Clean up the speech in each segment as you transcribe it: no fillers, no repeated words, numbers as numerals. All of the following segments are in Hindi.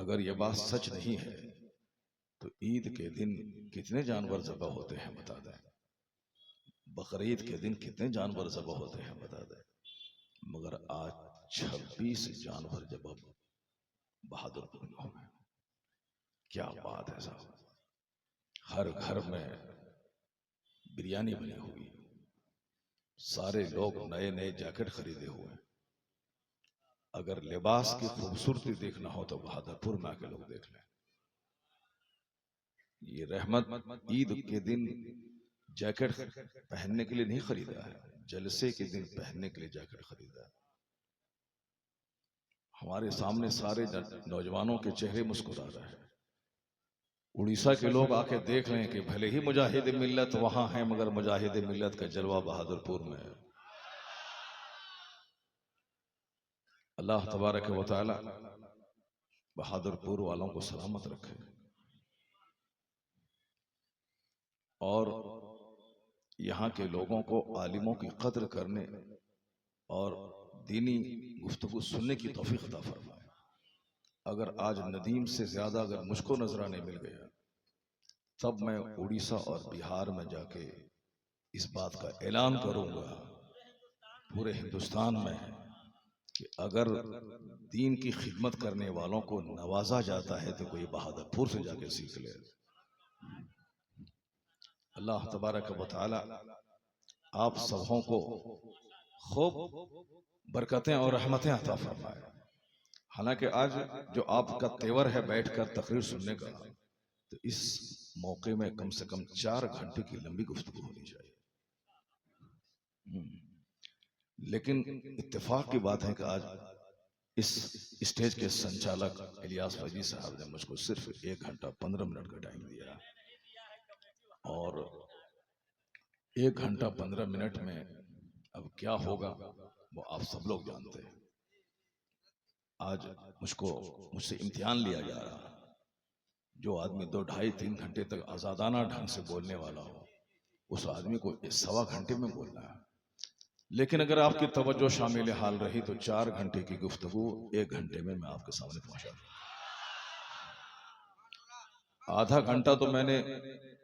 अगर ये बात सच नहीं है तो ईद के दिन कितने जानवर ज़बह होते हैं बता दें। बकरीद के दिन कितने जानवर ज़बह होते हैं बता दें। मगर आज 26 जानवर जब बहादुरपुर में हो गए। क्या बात है साहब। हर घर में बिरयानी बनी हुई, सारे लोग नए नए जैकेट खरीदे हुए। अगर लिबास की खूबसूरती देखना हो तो बहादुरपुर में आके लोग देख लें। ये रहमत ईद के दिन जैकेट पहनने के लिए नहीं खरीदा है, जलसे के दिन पहनने के लिए जैकेट खरीदा है। हमारे सामने सारे नौजवानों के चेहरे मुस्कुरा रहे हैं। उड़ीसा के लोग आके देख लें कि भले ही मुजाहिद मिल्लत वहां है मगर मुजाहिद मिल्लत का जलवा बहादुरपुर में है। अल्लाह तबारक व तआला बहादुरपुर वालों को सलामत रखे और यहाँ के लोगों को आलिमों की कद्र करने और दीनी गुफ्तगू सुनने की तौफीक अता फरमाए। अगर आज नदीम से ज्यादा अगर मुझको नजराने मिल गया तब मैं उड़ीसा और बिहार में जाके इस बात का ऐलान करूंगा पूरे हिंदुस्तान में कि अगर दीन की खिदमत करने वालों को नवाजा जाता है तो कोई बहादुरपुर से जाके सीख ले। अल्लाह तबारक व तआला आप सबों को खूब बरकतें और रहमतें अता फरमाए। हालांकि आज जो आपका तेवर है बैठकर तकरीर सुनने का, तो इस मौके में कम से कम 4 घंटे की लंबी गुफ्तगू होनी चाहिए। लेकिन इत्तेफाक की बात है कि आज इस स्टेज के संचालक इलियास फैजी साहब ने मुझको सिर्फ 1 घंटा 15 मिनट का टाइम दिया और 1 घंटा 15 मिनट में अब क्या होगा वो आप सब लोग जानते हैं। आज मुझसे इम्तिहान लिया जा रहा है। जो आदमी 2, 2.5, 3 घंटे तक आजादाना ढंग से बोलने वाला हो उस आदमी को 1.25 घंटे में बोलना है। लेकिन अगर आपकी तवज्जो शामिल हाल रही तो 4 घंटे की गुफ्तगू 1 घंटे में मैं आपके सामने पहुंचा दूंगा।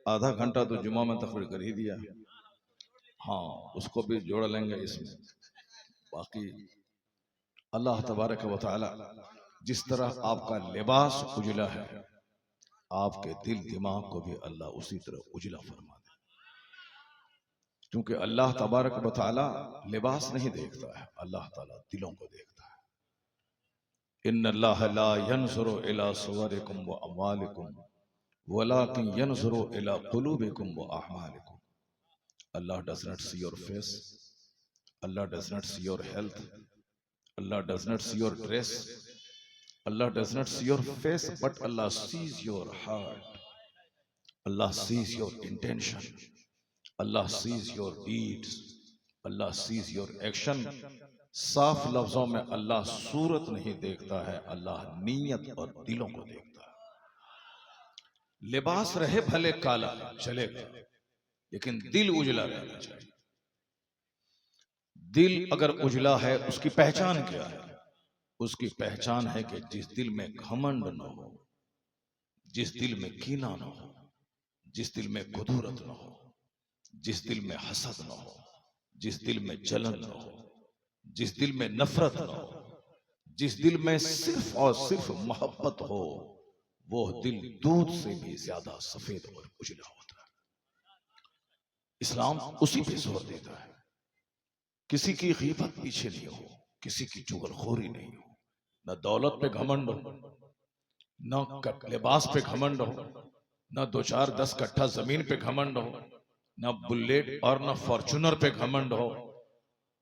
आधा घंटा तो जुमा में तकरीर कर ही दिया, हाँ उसको भी जोड़ लेंगे इसमें। बाकी अल्लाह तबारक व तआला जिस तरह आपका लिबास उजला है आपके दिल दिमाग को भी अल्लाह उसी तरह उजला फरमा दे। क्योंकि अल्लाह तबारक व तआला लिबास नहीं देखता है, अल्लाह ताला दिलों को देखता है। इन्नल्लाह ला यंजुरु इला सुवरिकुम व अमवालिकुम वलाकिन यंजुरु इला कुलूबिकुम व अअमालिकुम। Allah does not see your face, Allah does not see your health, Allah does not see your dress, Allah does not see your face, but Allah sees your heart. Allah sees your intention, Allah sees your deeds, Allah sees your action. साफ लफ्जों में अल्लाह सूरत नहीं देखता है, अल्लाह नीयत और दिलों को देखता है। लिबास रहे भले काला चलेगा लेकिन दिल उजला रहना चाहिए। दिल अगर उजला है उसकी पहचान क्या है? उसकी पहचान है कि जिस दिल में घमंड न हो, जिस दिल में कीना न हो, जिस दिल में कुदूरत न हो, जिस दिल में हसद न हो, जिस दिल में जलन न हो, जिस दिल में नफरत न हो, जिस दिल में सिर्फ और सिर्फ मोहब्बत हो, वो दिल दूध से भी ज्यादा सफेद और उजला होता है। इस्लाम उसी पे जोर देता है। किसी की गीबत पीछे नहीं हो, किसी की चुगलखोरी नहीं हो, न दौलत पे घमंड हो, न लिबास पे घमंड हो, न 2, 4, 10 कट्ठा जमीन पे घमंड हो, न बुलेट और न फॉर्चूनर पे घमंड हो।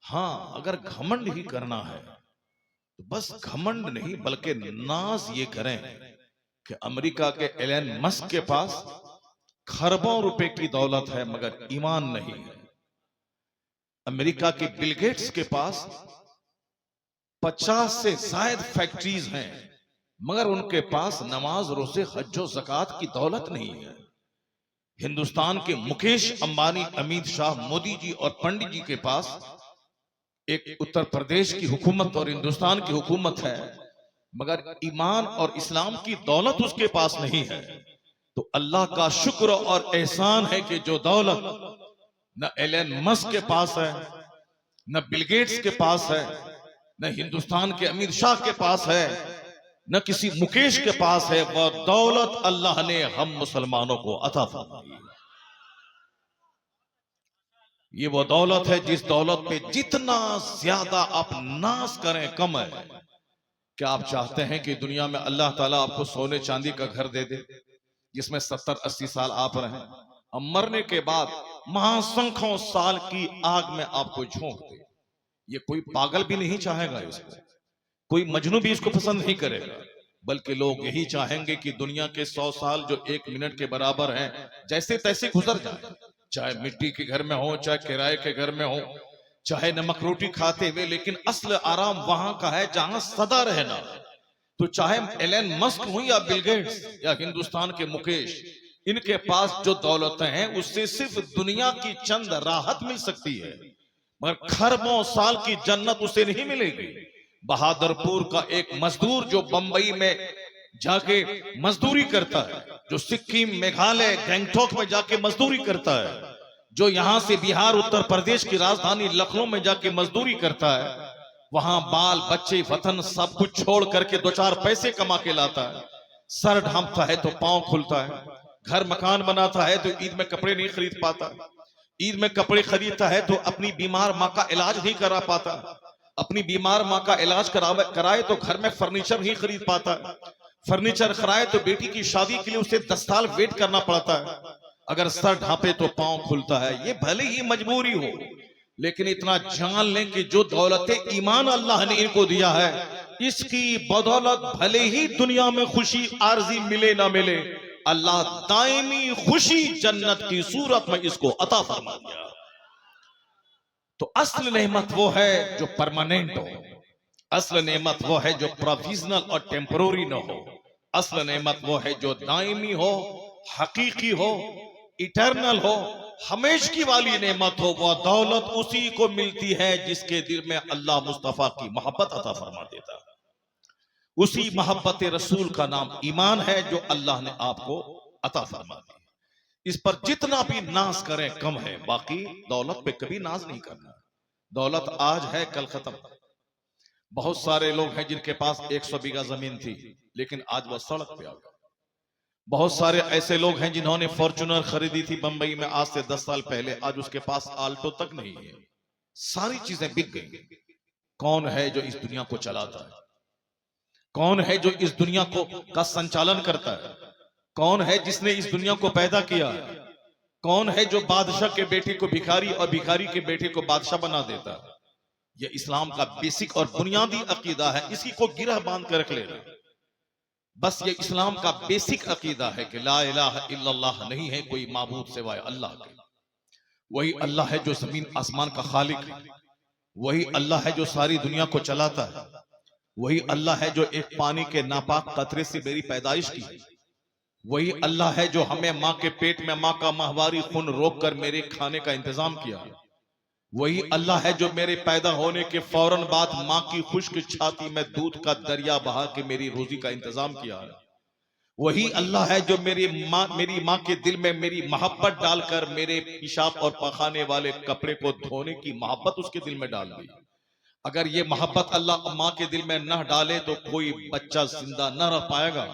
हाँ अगर घमंड ही करना है तो बस घमंड नहीं बल्कि नाज ये करें कि अमेरिका के एलन मस्क के पास खरबों रुपए की दौलत है मगर ईमान नहीं है। अमेरिका के बिल गेट्स के पास 50 से ज्यादा फैक्ट्रीज हैं मगर उनके पास नमाज, रोजे, हज्जो, ज़कात की दौलत नहीं है। हिंदुस्तान के मुकेश अंबानी, अमित शाह, मोदी जी और पंडित जी के पास एक उत्तर प्रदेश की हुकूमत और हिंदुस्तान की हुकूमत है मगर ईमान और इस्लाम की दौलत उसके पास नहीं है, तो अल्लाह का शुक्र और एहसान है कि जो दौलत न एलन मस्क के पास है, न बिल गेट्स के पास है, न हिंदुस्तान के अमीर शाह के पास है, न किसी मुकेश के पास है, वह दौलत अल्लाह ने हम मुसलमानों को अता फरमाई। ये वो दौलत है जिस दौलत पे जितना ज्यादा आप नाज करें कम है। क्या आप चाहते हैं कि दुनिया में अल्लाह ताला आपको सोने चांदी का घर दे दे जिसमें 70-80 साल आप रहें, और मरने के बाद महासंख्यों साल की आग में आपको झोंक दे? ये कोई पागल भी नहीं चाहेगा इसको, कोई मजनू भी इसको पसंद नहीं करेगा, बल्कि लोग यही चाहेंगे कि दुनिया के 100 साल जो 1 मिनट के बराबर हैं जैसे तैसे गुजर जाए, चाहे मिट्टी के घर में हो, चाहे किराए के घर में हो, चाहे नमक रोटी खाते हुए, लेकिन असल आराम वहां का है जहां सदा रहना। तो चाहे एलन मस्क हो या बिल गेट्स या हिंदुस्तान के मुकेश, इनके पास जो दौलतें हैं उससे सिर्फ दुनिया की चंद राहत मिल सकती है, मगर खरबों साल की जन्नत उसे नहीं मिलेगी। बहादुरपुर का एक मजदूर जो बंबई में जाके मजदूरी करता है, जो सिक्किम, मेघालय, गैंगटॉक में जाके मजदूरी करता है, जो यहां से बिहार, उत्तर प्रदेश की राजधानी लखनऊ में जाके मजदूरी करता है, वहां बाल बच्चे वतन सब कुछ छोड़ करके 2-4 पैसे कमा के लाता है, सर ढांपता है तो पांव खुलता है, घर मकान बनाता है तो ईद में कपड़े नहीं खरीद पाता, ईद में कपड़े खरीदता है तो अपनी बीमार माँ का इलाज नहीं करा पाता, अपनी बीमार माँ का इलाज कराए तो घर में फर्नीचर नहीं खरीद पाता, फर्नीचर कराए तो बेटी की शादी के लिए उसे 10 साल वेट करना पड़ता है, अगर सर ढांपे तो पांव खुलता है। ये भले ही मजबूरी हो, लेकिन इतना जान लें कि जो दौलत ईमान अल्लाह ने इनको दिया है, इसकी बदौलत भले ही दुनिया में खुशी आरजी मिले ना मिले, अल्लाह दायमी खुशी जन्नत की सूरत में इसको अता फरमा दिया। तो असल नेमत वो है जो परमानेंट हो, असल नेमत वो है जो प्रोविजनल और टेम्पररी न हो, असल नेमत वो है जो दायमी हो, हकीकी हो, इटर्नल हो, हमेशगी वाली नेमत हो। वह दौलत उसी को मिलती है जिसके दिल में अल्लाह मुस्तफा की मोहब्बत अता फरमा देता है। उसी मोहब्बत रसूल का नाम ईमान है जो अल्लाह ने आपको अता फरमा दी। इस पर जितना भी नाज करें कम है, बाकी दौलत पे कभी नाज नहीं करना। दौलत आज है कल खत्म। बहुत सारे लोग हैं जिनके पास 100 बीघा जमीन थी, लेकिन आज वह सड़क पे आ गए। बहुत सारे ऐसे लोग हैं जिन्होंने फॉर्च्यूनर खरीदी थी बंबई में आज से 10 साल पहले, आज उसके पास आल्टो तक नहीं है, सारी चीजें बिक गई। कौन है जो इस दुनिया को चलाता है? कौन है जो इस दुनिया को का संचालन करता है? कौन है जिसने इस दुनिया को पैदा किया? कौन है जो बादशाह के बेटे को भिखारी और भिखारी के बेटे को बादशाह बना देता? यह इस्लाम का बेसिक और बुनियादी अकीदा है, इसी को गिरह बांध कर रख लेना। बस ये इस्लाम का बेसिक अकीदा है कि ला इलाहा इल्लल्लाह, नहीं है कोई माबूद सिवाय अल्लाह के। वही अल्लाह है जो जमीन आसमान का खालिक है, वही अल्लाह है जो सारी दुनिया को चलाता है, वही अल्लाह है जो एक पानी के नापाक कतरे से मेरी पैदाइश की है, वही अल्लाह है जो हमें माँ के पेट में माँ का माहवारी खून रोक कर मेरे खाने का इंतजाम किया है, वही अल्लाह है जो मेरे पैदा होने के फौरन बाद माँ की खुश्क छाती में दूध का दरिया बहा के मेरी रोजी का इंतजाम किया है, वही अल्लाह है जो मेरी माँ के दिल में मेरी मोहब्बत डालकर मेरे पेशाब और पखाने वाले कपड़े को धोने की मोहब्बत उसके दिल में डाल दी। अगर ये मोहब्बत अल्लाह माँ के दिल में न डाले तो कोई बच्चा जिंदा न रह पाएगा,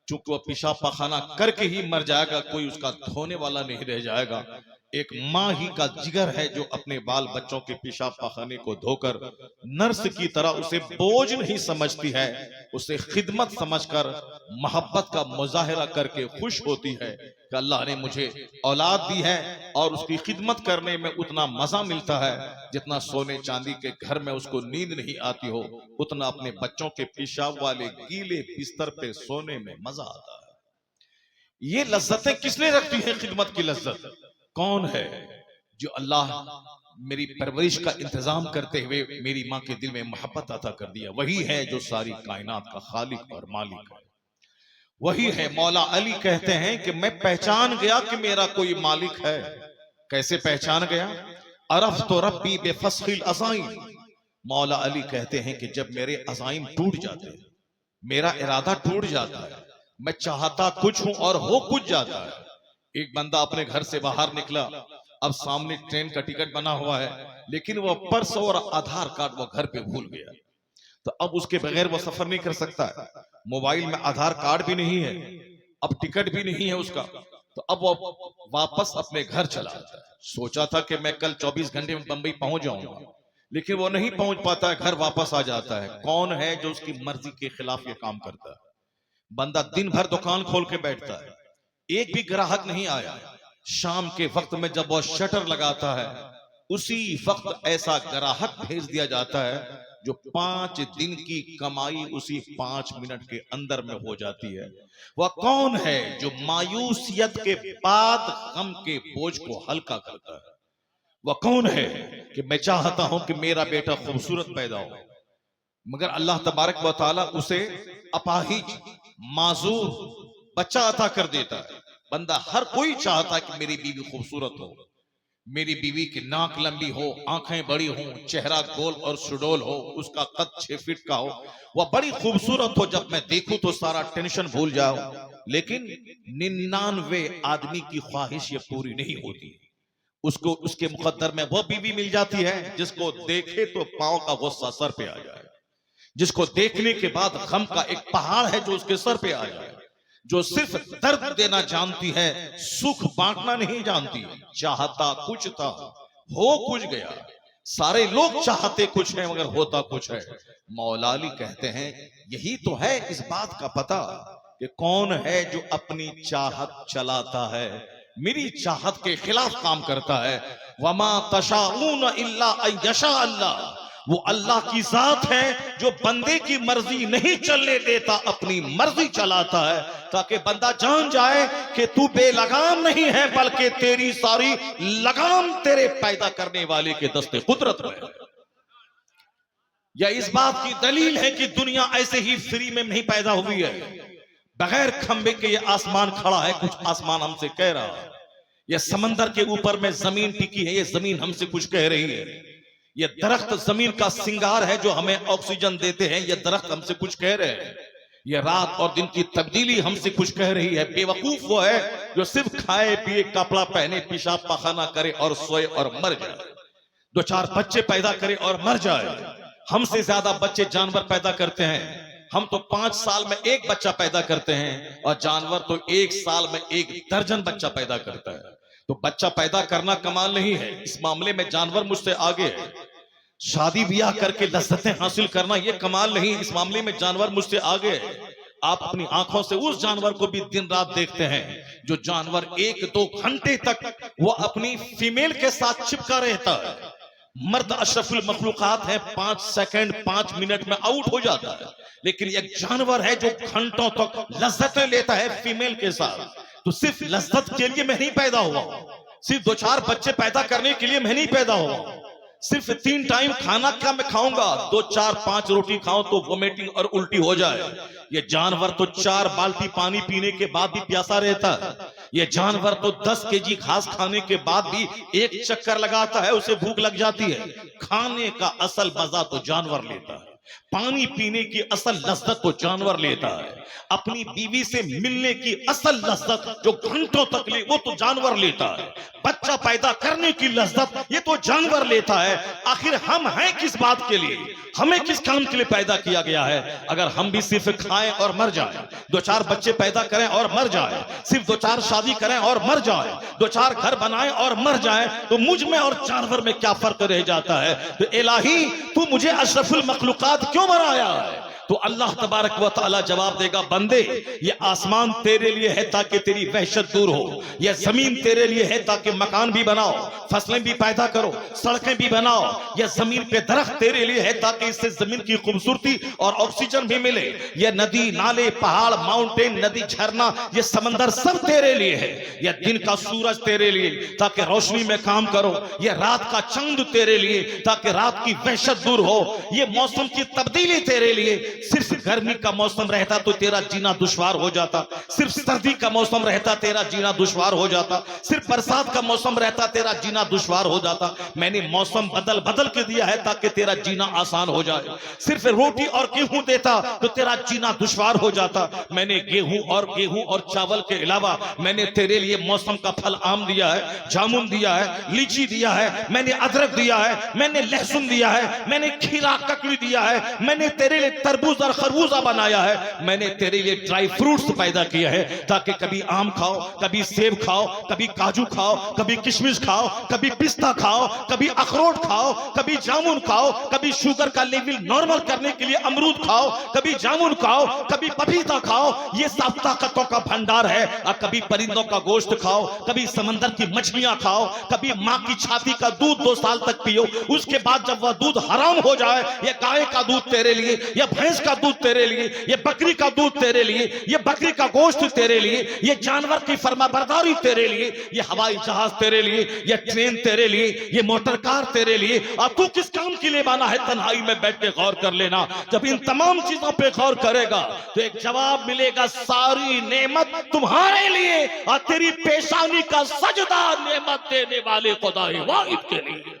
चूंकि वह पेशाब पखाना करके ही मर जाएगा, कोई उसका धोने वाला नहीं रह जाएगा। एक माँ ही का जिगर है जो अपने बाल बच्चों के पेशाब पखाने को धोकर नर्स की तरह उसे बोझ नहीं समझती है, उसे खिदमत समझकर मोहब्बत का मुजाहिरा करके खुश होती है कि अल्लाह ने मुझे औलाद दी है, और उसकी खिदमत करने में उतना मजा मिलता है जितना सोने चांदी के घर में उसको नींद नहीं आती हो, उतना अपने बच्चों के पेशाब वाले गीले बिस्तर पे सोने में मजा आता है। ये लज्जतें किसने रखती है? खिदमत की लज्जत। कौन है जो अल्लाह मेरी परवरिश का इंतजाम करते हुए मेरी माँ के दिल में मोहब्बत अता कर दिया? वही है जो सारी कायनात का खालिक और मालिक है। वही है। मौला अली कहते हैं कि मैं पहचान गया कि मेरा कोई मालिक है। कैसे पहचान गया? अरफ तो रब्बी बेफस्खिल अज़ाइम। मौला अली कहते हैं कि जब मेरे अज़ाइम टूट जाते, मेरा इरादा टूट जाता है, मैं चाहता कुछ हूं और हो कुछ जाता है। एक बंदा अपने घर से बाहर निकला, अब सामने ट्रेन का टिकट बना हुआ है, लेकिन वो पर्स और आधार कार्ड वो घर पे भूल गया। तो अब उसके बगैर वो सफर नहीं कर सकता है। मोबाइल में आधार कार्ड भी नहीं है, अब टिकट भी नहीं है उसका। तो अब वो वापस अपने घर चला जाता है। सोचा था कि मैं कल 24 घंटे में बंबई पहुंच जाऊंगा, लेकिन वो नहीं पहुंच पाता है, घर वापस आ जाता है। कौन है जो उसकी मर्जी के खिलाफ ये काम करता है? बंदा दिन भर दुकान खोल के बैठता है, एक भी ग्राहक नहीं आया। शाम के वक्त में जब वो शटर लगाता है, उसी वक्त ऐसा ग्राहक भेज दिया जाता है जो 5 दिन की कमाई उसी 5 मिनट के अंदर में हो जाती है। वह कौन है जो मायूसियत के बाद गम के बोझ को हल्का करता है? वह कौन है कि मैं चाहता हूं कि मेरा बेटा खूबसूरत पैदा हो, मगर अल्लाह तबारक व तआला उसे अपाहिज माजूर बच्चा अता कर देता है। बंदा हर कोई चाहता है कि मेरी बीवी खूबसूरत हो, मेरी बीवी की नाक लंबी हो, आंखें बड़ी हो, चेहरा गोल और सुडोल हो, उसका कद 6 फीट का हो, वह बड़ी खूबसूरत हो, जब मैं देखूं तो सारा टेंशन भूल जाऊं। लेकिन 99 आदमी की ख्वाहिश ये पूरी नहीं होती। उसको उसके मुकद्दर में वो बीवी मिल जाती है जिसको देखे तो पांव का गुस्सा सर पे आ जाए, जिसको देखने के बाद गम का एक पहाड़ है जो उसके सर पे आ जाए, जो सिर्फ दर्द देना जानती है, सुख बांटना नहीं जानती। चाहता कुछ था, हो कुछ गया। सारे लोग चाहते कुछ है मगर होता कुछ है। मौला अली कहते हैं यही तो है इस बात का पता कि कौन है जो अपनी चाहत चलाता है, मेरी चाहत के खिलाफ काम करता है। वमा तशाऊन इल्ला अयशा अल्लाह, वो अल्लाह की जात है जो बंदे की मर्जी नहीं चलने देता, अपनी मर्जी चलाता है, ताकि बंदा जान जाए कि तू बेलगाम नहीं है, बल्कि तेरी सारी लगाम तेरे पैदा करने वाले के दस्ते कुदरत में है। यह इस बात की दलील है कि दुनिया ऐसे ही फ्री में नहीं पैदा हुई है, बगैर खंबे के ये आसमान खड़ा है, कुछ आसमान हमसे कह रहा है। यह समंदर के ऊपर में जमीन टिकी है, ये जमीन हमसे कुछ कह रही है। ये दरख्त जमीन का सिंगार है जो हमें ऑक्सीजन देते हैं, ये दरख्त हमसे कुछ कह रहे हैं। ये रात और दिन की तब्दीली हमसे कुछ कह रही है। बेवकूफ वो है जो सिर्फ खाए पिए, कपड़ा पहने, पेशाब पखाना करे और सोए और मर जाए, 2-4 बच्चे पैदा करे और मर जाए। हमसे ज्यादा बच्चे जानवर पैदा करते हैं। हम तो 5 साल में 1 बच्चा पैदा करते हैं और जानवर तो 1 साल में 1 दर्जन बच्चा पैदा करता है। तो बच्चा पैदा करना कमाल नहीं है, इस मामले में जानवर मुझसे आगे है। शादी ब्याह करके लज्जतें हासिल करना यह कमाल नहीं, इस मामले में जानवर मुझसे आगे है। आप अपनी आंखों से उस जानवर को भी दिन रात देखते हैं जो जानवर 1-2 घंटे तक वो अपनी फीमेल के साथ चिपका रहता है। मर्द अशरफुल मखलूकात है, 5 सेकंड 5 मिनट में आउट हो जाता है, लेकिन एक जानवर है जो घंटों तक लज्जतें लेता है फीमेल के साथ। तो सिर्फ लज्जत के लिए मैं नहीं पैदा हुआ, सिर्फ 2-4 बच्चे पैदा करने के लिए मैं नहीं पैदा हुआ, सिर्फ 3 टाइम खाना क्या मैं खाऊंगा, 2-4-5 रोटी खाऊं तो वोमिटिंग और उल्टी हो जाए। ये जानवर तो 4 बाल्टी पानी पीने के बाद भी प्यासा रहता है। ये जानवर तो 10 केजी घास खाने के बाद भी एक चक्कर लगाता है, उसे भूख लग जाती है। खाने का असल मजा तो जानवर लेता है, पानी पीने की असल लज्जत तो जानवर लेता है, अपनी बीवी से मिलने की असल लज्जत जो घंटों तक ले वो तो जानवर लेता है, बच्चा पैदा करने की लज्जत ये तो जानवर लेता है। आखिर हम हैं किस बात के लिए, हमें किस काम के लिए पैदा किया गया है? अगर हम भी सिर्फ खाएं और मर जाएं, 2-4 बच्चे पैदा करें और मर जाएं, सिर्फ 2-4 शादी करें और मर जाएं, 2-4 घर बनाएं और मर जाएं, तो मुझ में और जानवर में क्या फर्क रह जाता है? तो इलाही तू मुझे अशरफुल मखलूकात क्यों बनाया है? तो अल्लाह तबारक व तआला जवाब देगा, बंदे ये आसमान तेरे लिए है ताकि तेरी वहशत दूर हो, यह जमीन तेरे लिए है ताकि मकान भी बनाओ, फसलें भी पैदा करो, सड़कें भी बनाओ, यह जमीन पे दरख्त तेरे लिए है ताकि इससे जमीन की खूबसूरती और ऑक्सीजन भी मिले, यह नदी नाले पहाड़ माउंटेन नदी झरना ये समंदर सब तेरे लिए है, यह दिन का सूरज तेरे लिए ताकि रोशनी में काम करो, यह रात का चांद तेरे लिए ताकि रात की वहशत दूर हो, यह मौसम की तब्दीली तेरे लिए सिर्फ गर्मी का मौसम रहता तो तेरा जीना दुश्वार हो जाता, सिर्फ सर्दी का मौसम रहता तेरा जीना दुश्वार हो जाता, सिर्फ बरसात का मौसम रहता तेरा जीना दुश्वार हो जाता। मैंने मौसम बदल बदल के दिया है ताकि तेरा जीना आसान हो जाए। सिर्फ रोटी और गेहूं देता तो तेरा जीना दुश्वार हो जाता। मैंने गेहूं और चावल के अलावा मैंने तेरे लिए मौसम का फल आम दिया है, जामुन दिया है, लीची दिया है, मैंने अदरक दिया है, मैंने लहसुन दिया है, मैंने खीरा ककड़ी दिया है, मैंने तेरे लिए तरबूज और खरबूजा बनाया है, मैंने तेरे लिए ड्राई फ्रूट्स पैदा किया है ताकि कभी आम खाओ, कभी सेब खाओ, कभी काजू खाओ, कभी किशमिश खाओ, कभी पिस्ता खाओ, कभी अखरोट खाओ, कभी जामुन खाओ, कभी शुगर का लेवल नॉर्मल करने के लिए अमरूद खाओ, कभी जामुन खाओ, कभी पपीता खाओ। ये सब ताकतों का भंडार है। और कभी परिंदों का गोश्त खाओ, कभी समंदर की मछलियां खाओ, कभी मां की छाती का दूध 2 साल तक पियो, उसके बाद जब वह दूध हराम हो जाए, ये गाय का दूध तेरे लिए, ये भैंस का दूध तेरे लिए, ये बकरी का दूध तेरे लिए, ये बकरी का गोश्त तेरे लिए, ये जानवर की फरमाबरदारी तेरे लिए, ये हवाई जहाज तेरे लिए, ये ट्रेन तेरे लिए, ये मोटर कार तेरे लिए। और तू किस काम के लिए बना है? तन्हाई में बैठ के गौर कर लेना। जब इन तमाम चीजों पे गौर करेगा तो एक जवाब मिलेगा, सारी नेमत तुम्हारे लिए और तेरी पेशानी का सजदा नेमत देने वाले खुदा वाहिद के लिए।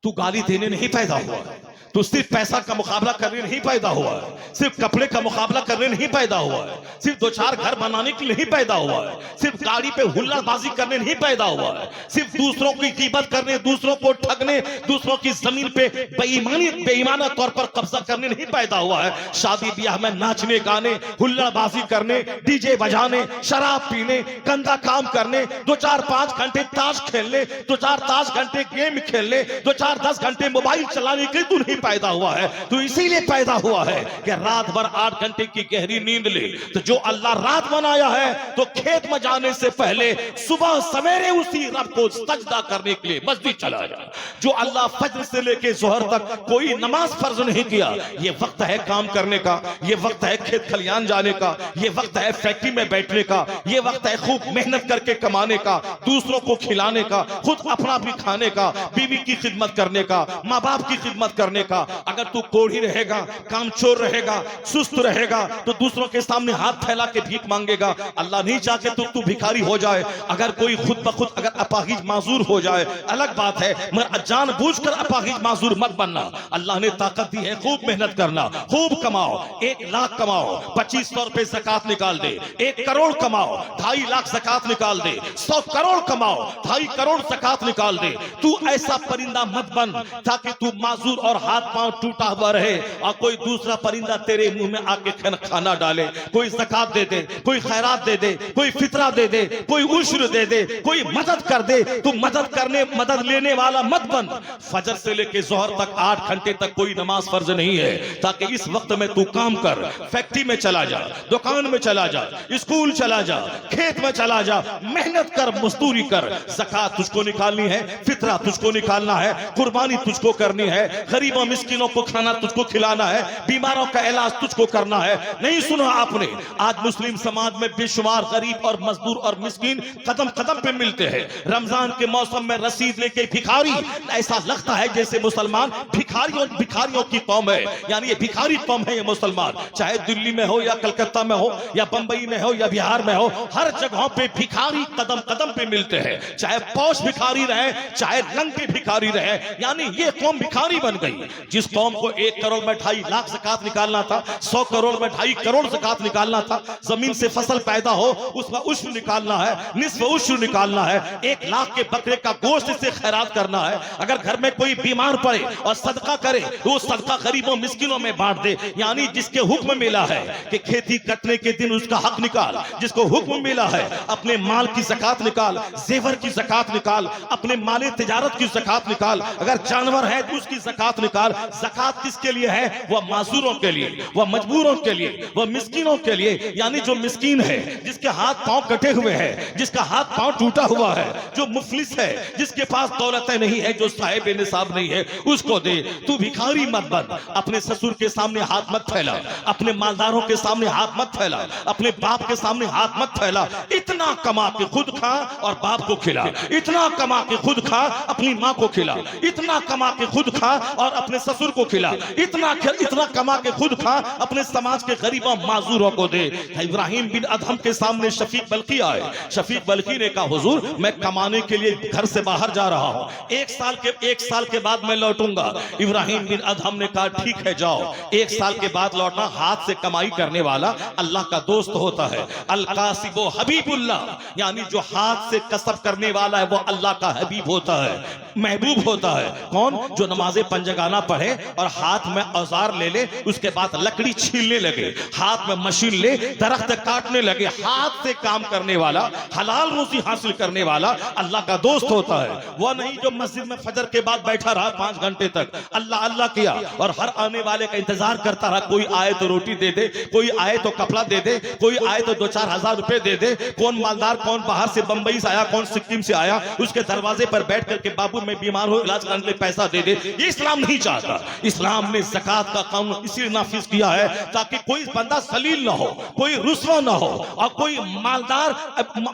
तू गाली देने नहीं पैदा हुआ है, तू सिर्फ पैसा का मुकाबला करने नहीं पैदा हुआ है, सिर्फ कपड़े का मुकाबला करने नहीं पैदा हुआ है, सिर्फ 2-4 घर बनाने के लिए नहीं पैदा हुआ है, सिर्फ गाड़ी पे हुल्लड़बाजी करने नहीं पैदा हुआ है, सिर्फ दूसरों की कीमत करने, दूसरों को ठगने, दूसरों की जमीन पे बेईमाना तौर पर कब्जा करने नहीं पैदा हुआ है। शादी ब्याह में नाचने गाने, हुल्लड़बाजी करने, डीजे बजाने, शराब पीने, गंदा काम करने, 2-4-5 घंटे ताश खेलने, 2-4 घंटे गेम खेलने, 2-4-10 घंटे मोबाइल चलाने के लिए तू नहीं पैदा हुआ है। तू इसीलिए पैदा हुआ है कि रात भर 8 घंटे की गहरी नींद ले। तो जो अल्लाह रात बनाया है तो खेत में जाने से पहले सुबह सवेरे उसी रब को सजदा करने के लिए मस्जिद चला जा। जो अल्लाह फज्र से लेके जोहर तक कोई नमाज फर्ज नहीं किया, ये वक्त है काम करने का, ये वक्त है खेत खलियान जाने का, ये वक्त है फैक्ट्री में बैठने का, ये वक्त है खूब मेहनत करके कमाने का, दूसरों को खिलाने का, खुद अपना भी खाने का, बीवी की खिदमत करने का, माँ बाप की खिदमत करने का। अगर तू कोढ़ी रहेगा, कामचोर रहेगा, सुस्त रहेगा तो दूसरों के सामने हाथ फैला के भीख मांगेगा। अल्लाह नहीं चाहते तो तू भिखारी हो जाए। अगर कोई खुद ब खुद अगर अपाहिज माजूर हो जाए अलग बात है, मगर जानबूझकर अपाहिज माजूर मत बनना। अल्लाह ने ताकत दी है, खूब मेहनत करना, खूब कमाओ। 1 लाख कमाओ, 2500 रुपए ज़कात निकाल दे। 1 करोड़ कमाओ, 2.5 लाख ज़कात निकाल दे। 100 करोड़ कमाओ, 2.5 करोड़ ज़कात निकाल दे। तू ऐसा परिंदा मत बन ताकि तू माजूर और हाथ पांव टूटा हुआ रहे और कोई दूसरा परिंदा तेरे मुंह में आके खाना डाले। कोई ज़कात दे दे, कोई खैरात दे दे, कोई फितरा दे दे, कोई उश्र दे दे, कोई मदद कर दे। तू मदद लेने वाला मत बन। फजर से लेके जोहर तक 8 घंटे तक कोई नमाज फर्ज नहीं है, ताकि इस वक्त में तू काम कर। फैक्ट्री में चला जा, दुकान में चला जा, स्कूल चला जा, खेत में चला जा, मेहनत कर, मजदूरी कर। ज़कात तुझको निकालनी है, फितरा तुझको निकालना है, कुर्बानी तुझको करनी है, गरीबों मिस्किनों को खाना तुझको खिलाना है, बीमारों का इलाज तुझको करना है। नहीं सुना आपने? आज मुस्लिम समाज में बेशुमार गरीब और मजदूर और मिस्किन कदम कदम पे मिलते हैं। रमजान के मौसम में रसीद लेके भिखारी, ऐसा लगता है जैसे मुसलमान भिखारियों की कौम है। यानी ये भिखारी कौम है ये मुसलमान। चाहे दिल्ली में हो या कलकत्ता में हो या बंबई में हो या बिहार में हो, हर जगहों पे भिखारी कदम कदम पे मिलते हैं। चाहे पौष भिखारी रहे, चाहे लंके भिखारी रहे, यानी ये कौम भिखारी बन गई। जिस कौम को 1 करोड़ में 2.5 लाख ज़कात निकालना था, 100 करोड़ में 2.5 करोड़ ज़कात निकालना था, जमीन से फसल पैदा हो उसका उश्र निकालना है, निस्फ उश्र निकालना है, 1 लाख के बकरे का गोश्त से खैरात करना है। अगर घर में कोई बीमार पड़े और सदका करे तो वो सदका गरीबों मिस्किनों में बांट दे। यानी जिसके हुक्म मिला है कि खेती कटने के दिन उसका हक निकाल, जिसको हुक्म मिला है अपने माल की ज़कात निकाल, जेवर की ज़कात निकाल, अपने माले तिजारत की ज़कात निकाल, अगर जानवर है तो उसकी ज़कात निकाल। ज़कात किसके लिए है? वह माजूरों के लिए, वह मजबूरों के लिए, वह मिस्किनों के लिए। यानी जो मिस्किन है, जिसके हाथ पांव कटे हुए हैं, जिसका हाथ पांव टूटा हुआ है, जो मुफलिस है, जिसके पास दौलतें नहीं है, जो साहिब निसाब नहीं है, उसको दे। तू भिखारी मत बन। अपने ससुर के सामने हाथ मत फैला, अपने मालदारों के सामने हाथ मत फैला, अपने बाप के सामने हाथ मत फैला। इतना कमा के खुद खा और बाप को खिला, इतना कमा के खुद खा, अपनी माँ को खिला, इतना कमा के खुद खा और अपने ससुर को खिला, इतना कमा के खुद खा, अपने समाज के गरीबों माजूरों को दे। इब्राहिम बिन अदहम के सामने शफीक बल्की आए। शफीक बल्की ने कहा, हुजूर मैं कमाने के लिए घर से बाहर जा रहा हूं, एक साल के बाद मैं लौटूंगा। इब्राहिम बिन अदहम ने कहा, ठीक है जाओ, एक साल के बाद लौटना। हाथ से कमाई करने वाला अल्लाह का दोस्त होता है। अल कासिबो हबीबुल्लाह, यानी जो हाथ से कसब करने वाला है वो अल्लाह का हबीब होता है, महबूब होता है। कौन? जो नमाज़े पंजगाना पढ़े और हाथ में औजार ले ले, उसके बाद लकड़ी छीलने लगे, हाथ में मशीन ले दरख्त काटने लगे। हाथ से काम करने वाला, हलाल रोजी हासिल करने वाला अल्लाह का दोस्त होता है। वह नहीं जो मस्जिद में फजर के बाद बैठा रहा 5 घंटे तक, अल्लाह अल्लाह किया और हर आने वाले का इंतजार करता रहा, कोई आए तो रोटी दे दे, कोई आए तो कपड़ा दे दे, कोई आए तो 2-4 हजार रुपए दे दे। कौन मालदार, कौन बाहर से बंबई से आया, कौन सिक्किम से आया, उसके दरवाजे पर बैठ करके बाबू मैं बीमार हो, इलाज करने के लिए पैसा दे दे। ये इस्लाम नहीं चाहता। इस्लाम ने ज़कात का कानून इसलिए नाफिज किया है ताकि कोई बंदा सलील ना हो, कोई रुस्वा ना हो और कोई मालदार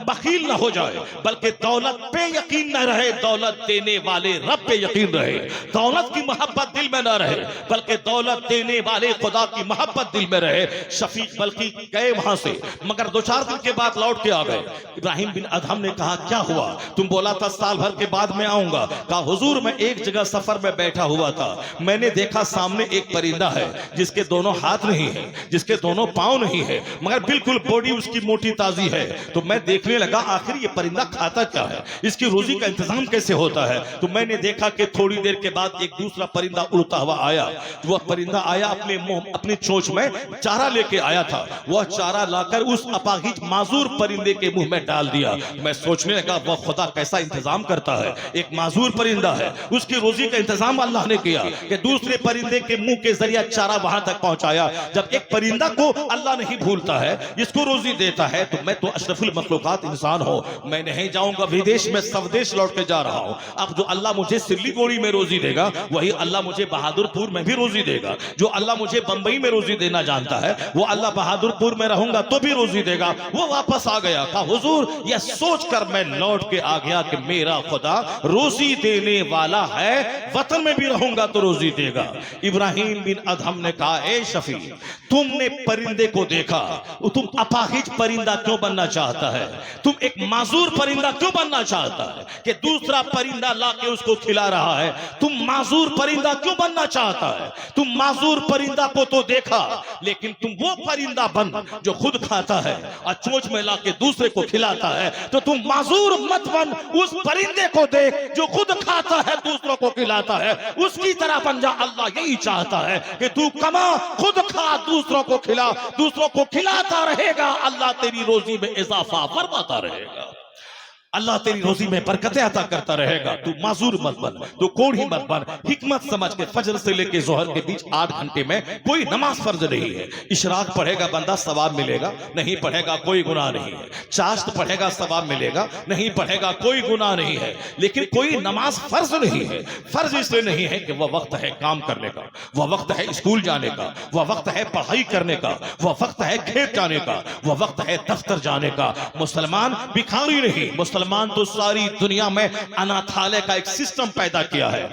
बखील ना हो जाए, बल्कि दौलत पे यकीन न रहे, दौलत देने वाले रब पे यकीन रहे। दौलत की मोहब्बत दिल में न रहे, बल्कि दौलत देने वाले खुदा की मोहब्बत दिल में रहे। शफीक बल्कि गए वहां से, मगर 2-4 दिन के बाद लौट के आ गए। इब्राहिम बिन अदहम ने कहा, क्या हुआ? तुम बोला था साल भर के बाद मैं आऊंगा। कहा, हुजूर मैं एक जगह सफर में बैठा हुआ था, मैंने देखा सामने एक परिंदा है जिसके दोनों हाथ नहीं है, जिसके दोनों पांव नहीं है, मगर बिल्कुल बॉडी उसकी मोटी ताजी है। तो मैं देखने लगा आखिर ये परिंदा खाता क्या है, इसकी रोजी का इंतजाम कैसे होता है। तो मैंने देखा कि थोड़ी देर के बाद एक दूसरा परिंदा उड़ता हुआ आया। वह परिंदा आया अपनी चोंच में चारा लेके आया था। वह चारा लाकर उस अपाहिज माजूर परिंदे के मुंह में डाल दिया। मैं सोचने लगा वह खुदा कैसा इंतजाम करता है, एक माजूर परिंदा है, उसकी रोजी का इंतजाम अल्लाह ने किया कि दूसरे परिंदे के मुंह के जरिए चारा वहां तक पहुंचाया। जब एक परिंदा को अल्लाह नहीं भूलता है, इसको रोजी देता है, तो मैं तो अशरफुल मखलूकात इंसान हूं, मैं नहीं जाऊंगा विदेश में, स्वदेश लौट के जा रहा हूं। अब जो अल्लाह मुझे सिल्लीगुड़ी में रोजी देगा, वही अल्लाह मुझे बहादुरपुर में भी रोजी देगा। जो अल्लाह मुझे बंबई में रोजी देना जानता है, वो अल्लाह बहादुरपुर में रहूंगा तो भी रोजी देगा। वो वापस आ गया। कहा, हुजूर यह सोचकर मैं लौट के आ गया कि मेरा खुदा रोजी देने वाला है, वतन में भी रहूंगा तो रोजी देगा। इब्राहिम बिन अदहम ने कहा, ए शफी, तुमने परिंदे को देखा, तुम अपाहिज परिंदा क्यों बनना चाहता है? तुम एक माजूर परिंदा क्यों बनना चाहता है कि दूसरा परिंदा लाके उसको खिला रहा है? तुम माजूर परिंदा क्यों बनना चाहता है? तुम माजूर परिंदा को तो देखा, लेकिन तुम वो परिंदा बन जो खुद खाता है और चोंच में लाके दूसरे को खिलाता है। तो तुम माजूर मत बन, उस परिंदे को देख जो खुद खाता है, दूसरों को खिलाता है, उसकी तरह बन जा। अल्लाह यही चाहता है कि तू कमा, खुद खा, दूसरों को खिला, दूसरों को खिलाता रहेगा, अल्लाह तेरी रोजी में इजाफा फरमाता रहेगा, अल्लाह तेरी रोजी में बरकतें अता करता रहेगा। तू माजूर मत बन, तू कोढ़ी मत बन। हिकमत समझ के फजर से लेके जोहर के बीच 8 घंटे में कोई नमाज फर्ज नहीं है। इशराक पढ़ेगा बंदा सवाब मिलेगा, नहीं पढ़ेगा कोई गुनाह नहीं है। चाश्त पढ़ेगा सवाब मिलेगा, नहीं पढ़ेगा कोई गुनाह नहीं है। लेकिन कोई नमाज फर्ज नहीं है। फर्ज इसलिए नहीं है कि वह वक्त है काम करने का, वह वक्त है स्कूल जाने का, वह वक्त है पढ़ाई करने का, वह वक्त है खेत जाने का, वह वक्त है दफ्तर जाने का। मुसलमान भिखारी नहीं, मुसलमान तो सारी दुनिया में अनाथालय का एक सिस्टम पैदा किया है।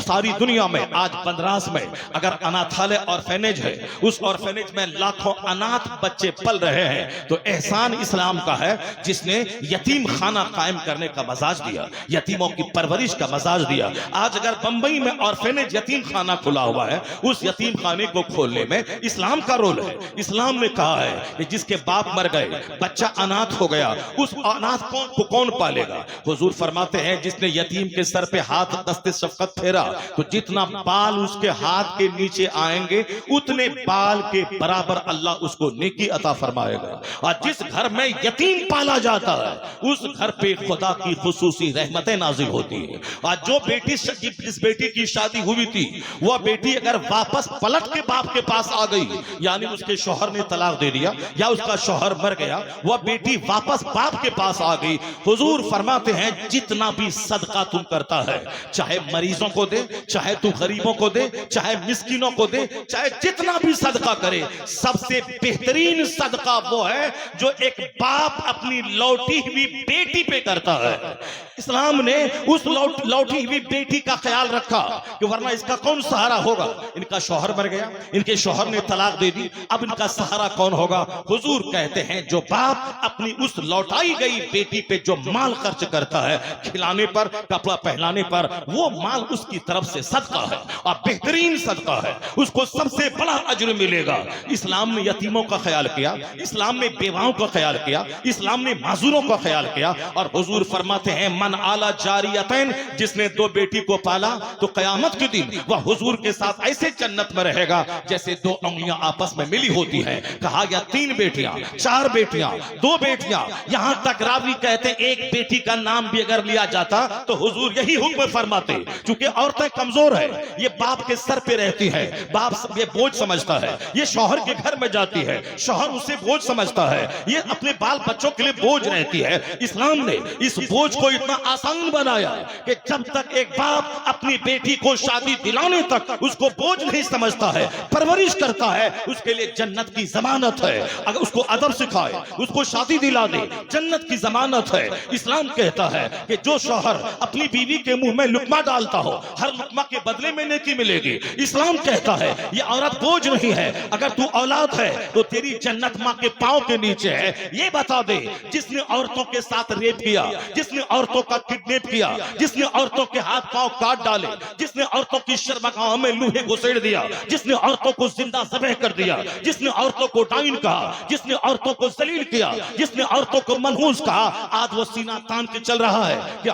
सारी दुनिया में आज बंदरास में अगर अनाथालय ऑर्फेनेज है, उस ऑर्फेनेज में लाखों अनाथ बच्चे पल रहे हैं, तो एहसान इस्लाम का है जिसने यतीम खाना कायम करने का मजाज दिया, यतीमों की परवरिश का मजाज दिया। आज अगर बंबई में ऑर्फेनेज यतीम खाना खुला हुआ है, उस यतीम खाने को खोलने में इस्लाम का रोल है। इस्लाम ने कहा है कि जिसके बाप मर गए, बच्चा अनाथ हो गया, उस अनाथ को कौन पालेगा? हुजूर फरमाते हैं जिसने यतीम के सर पे हाथ दस्ते शफकत फेरा, तो जितना बाल उसके हाथ के नीचे आएंगे, उतने बाल के बराबर अल्लाह उसको नेकी अता फरमाएगा। और जिस घर में यतीम पाला जाता है, उस घर पे खुदा की खुसूसी रहमतें नाजिल होती है। और जो बेटी, जिस बेटी की शादी हुई थी, वह बेटी अगर वापस पलट के बाप के पास आ गई, यानी उसके शौहर ने तलाक दे दिया या उसका शौहर मर गया, वह बेटी वापस बाप के पास आ गई, हुजूर हुजूर फरमाते हैं जितना भी सदका तुम करता है, चाहे मरीजों को दे, चाहे तू गरीबों को दे, चाहे मिस्किनों को दे, चाहे जितना भी सदका करे, सबसे बेहतरीन सदका वो है जो एक बाप अपनी लौटी हुई बेटी पे करता है। इस्लाम ने उस लौटी हुई बेटी का ख्याल रखा कि वरना इसका कौन सहारा होगा। इनका शौहर मर गया, इनके शौहर ने तलाक दे दी, अब इनका सहारा कौन होगा। हुजूर कहते हैं जो बाप अपनी उस लौटाई गई बेटी पे जो माल खर्च करता है, खिलाने पर, कपड़ा पहनाने पर, वो माल उसकी तरफ से सदका है और बेहतरीन सदका है, उसको सबसे बड़ा अजर मिलेगा। इस्लाम ने यतीमों का ख्याल किया, इस्लाम ने बेवाओं का ख्याल किया, इस्लाम ने माजूरों का ख्याल किया। और हुजूर फरमाते हैं मन आला जारियतैन, जिसने दो बेटी को पाला तो कयामत के दिन वह हुजूर के साथ ऐसे जन्नत में रहेगा जैसे दो उंगलियां आपस में मिली होती है। कहा गया 3 बेटियां, 4 बेटियां, 2 बेटियां, यहां तक रावी कहते हैं एक बेटी का नाम भी अगर लिया जाता तो हुजूर यही हुक्म फरमाते। चूंकि औरतें कमजोर है, ये बाप के सर पे रहती है, बाप ये बोझ समझता है, ये शौहर के घर में जाती है, शौहर उसे बोझ समझता है, ये अपने बाल बच्चों के लिए बोझ रहती है। इस्लाम ने इस बोझ को इतना आसान बनाया कि जब तक एक बाप अपनी बेटी को शादी दिलाने तक उसको बोझ नहीं समझता है, परवरिश करता है, उसके लिए जन्नत की जमानत है। अगर उसको अदब सिखाए, उसको शादी दिला दे, जन्नत की जमानत है। इस्लाम कहता है कि जो शौहर अपनी बीवी के मुंह में लुकमा डालता हो, हर लुकमा के बदले में नेकी मिलेगी। इस्लाम कहता है ये औरत बोझ नहीं है, अगर तू औलाद है तो तेरी जन्नत मां के पांव के नीचे है। ये बता दे जिसने औरतों के साथ रेप किया, जिसने औरतों का किडनैप किया, जिसने औरतों के हाथ पांव काट डाले, जिसने औरतों की शर्मगाहों में लूहे घुसेड़ दिया, जिसने औरतों को जिंदा ज़बह कर दिया, जिसने औरतों को डाइन कहा, जिसने औरतों को जलील किया, जिसने औरतों को मनहूस कहा, आज वो सीना तान के चल रहा है कि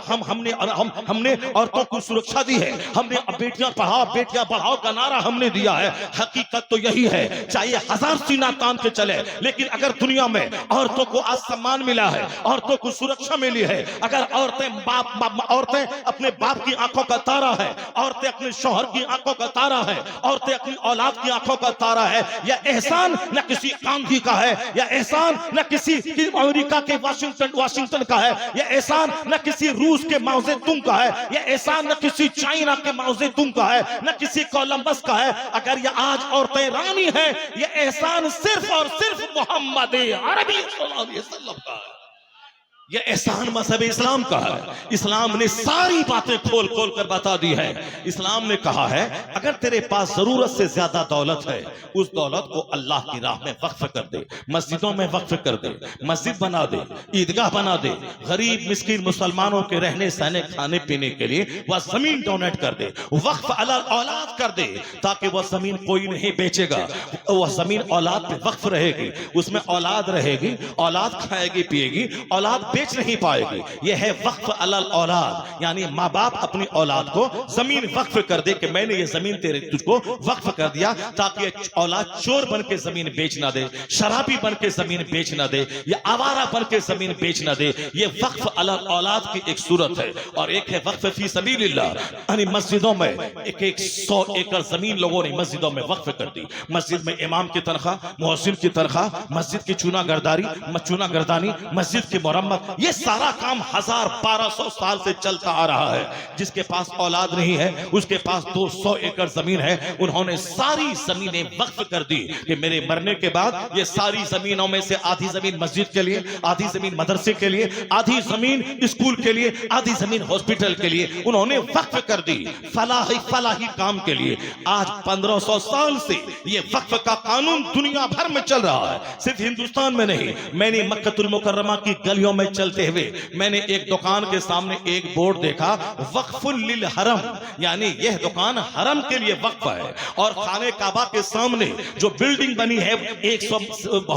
हमने औरतों को सुरक्षा दी है, हमने बेटियां पढ़ाओ बेटियां बढ़ाओ का नारा हमने दिया है। हकीकत तो यही है, चाहे 1000 सीना तान के चले, लेकिन अगर दुनिया में औरतों को आज सम्मान मिला है, औरतों को सुरक्षा मिली है, अगर औरतें अपने बाप की आंखों का तारा है, औरतें अपने शौहर की आंखों का तारा है, औरतें अपनी औलाद की आंखों का तारा है, यह एहसान न किसी गांधी का है, यह एहसान न किसी अमेरिका के वाशिंगटन का है, यह एहसान न किसी रूस के माओजे तुंग का है, यह एहसान न किसी चाइना के माओजे तुंग का है, न किसी कोलंबस का है। अगर यह आज औरतें रानी है, यह एहसान सिर्फ और सिर्फ मोहम्मद अरबी सल्लल्लाहु अलैहि वसल्लम का है, यह एहसान मज़हब इस्लाम का है। इस्लाम ने सारी बातें खोल खोल कर बता दी है। इस्लाम ने कहा है अगर तेरे पास जरूरत से ज्यादा दौलत है, उस दौलत को अल्लाह की राह में वक्फ कर दे, मस्जिदों में वक्फ कर दे, मस्जिद बना दे, ईदगाह बना दे, गरीब मिस्किन मुसलमानों के रहने सहने खाने पीने के लिए वह जमीन डोनेट कर दे, वक्फ अलल औलाद कर दे, ताकि वह जमीन कोई नहीं बेचेगा, वह जमीन औलाद पे वक्फ रहेगी, उसमें औलाद रहेगी, औलाद खाएगी पिएगी, औलाद बेच नहीं पाएगी। यह है वक्फ अलल औलाद, यानी माँ बाप अपनी औलाद को जमीन वक्फ कर दे कि मैंने ये जमीन तेरे तुझको वक्फ कर दिया ताकि औलाद चोर बन के जमीन बेच ना दे, शराबी बन के जमीन बेच ना दे, या आवारा बन के जमीन बेच ना दे। ये वक्फ अलल औलाद की एक सूरत है। और एक है वक्फ फी सबीलिल्लाह, यानी मस्जिदों में एक 100 एकड़ जमीन लोगों ने मस्जिदों में वक्फ कर दी। मस्जिद में इमाम की तनख्वाह, मुहस्सिन की तनख्वाह, मस्जिद की चूनागर्दानी, मस्जिद की मरम्मत, ये सारा काम 1200 साल से चलता आ रहा है। जिसके पास औलाद नहीं है, उसके पास 200 एकड़ जमीन है, उन्होंने सारी जमीनें वक्फ कर दी कि मेरे मरने के बाद ये सारी जमीनों में से आधी जमीन मस्जिद के लिए, आधी जमीन मदरसे के लिए, आधी जमीन स्कूल के लिए, आधी जमीन हॉस्पिटल के लिए उन्होंने वक्फ कर दी, फलाही काम के लिए। आज 1500 साल से ये वक्फ का कानून दुनिया भर में चल रहा है, सिर्फ हिंदुस्तान में नहीं। मैंने मक्कतुल मुकर्रमा की गलियों में चलते हुए मैंने एक दुकान के सामने एक बोर्ड देखा, वक्फुल लिल हरम, यानी यह दुकान हरम के लिए वक्फ है। और खाने काबा के सामने जो बिल्डिंग बनी है 100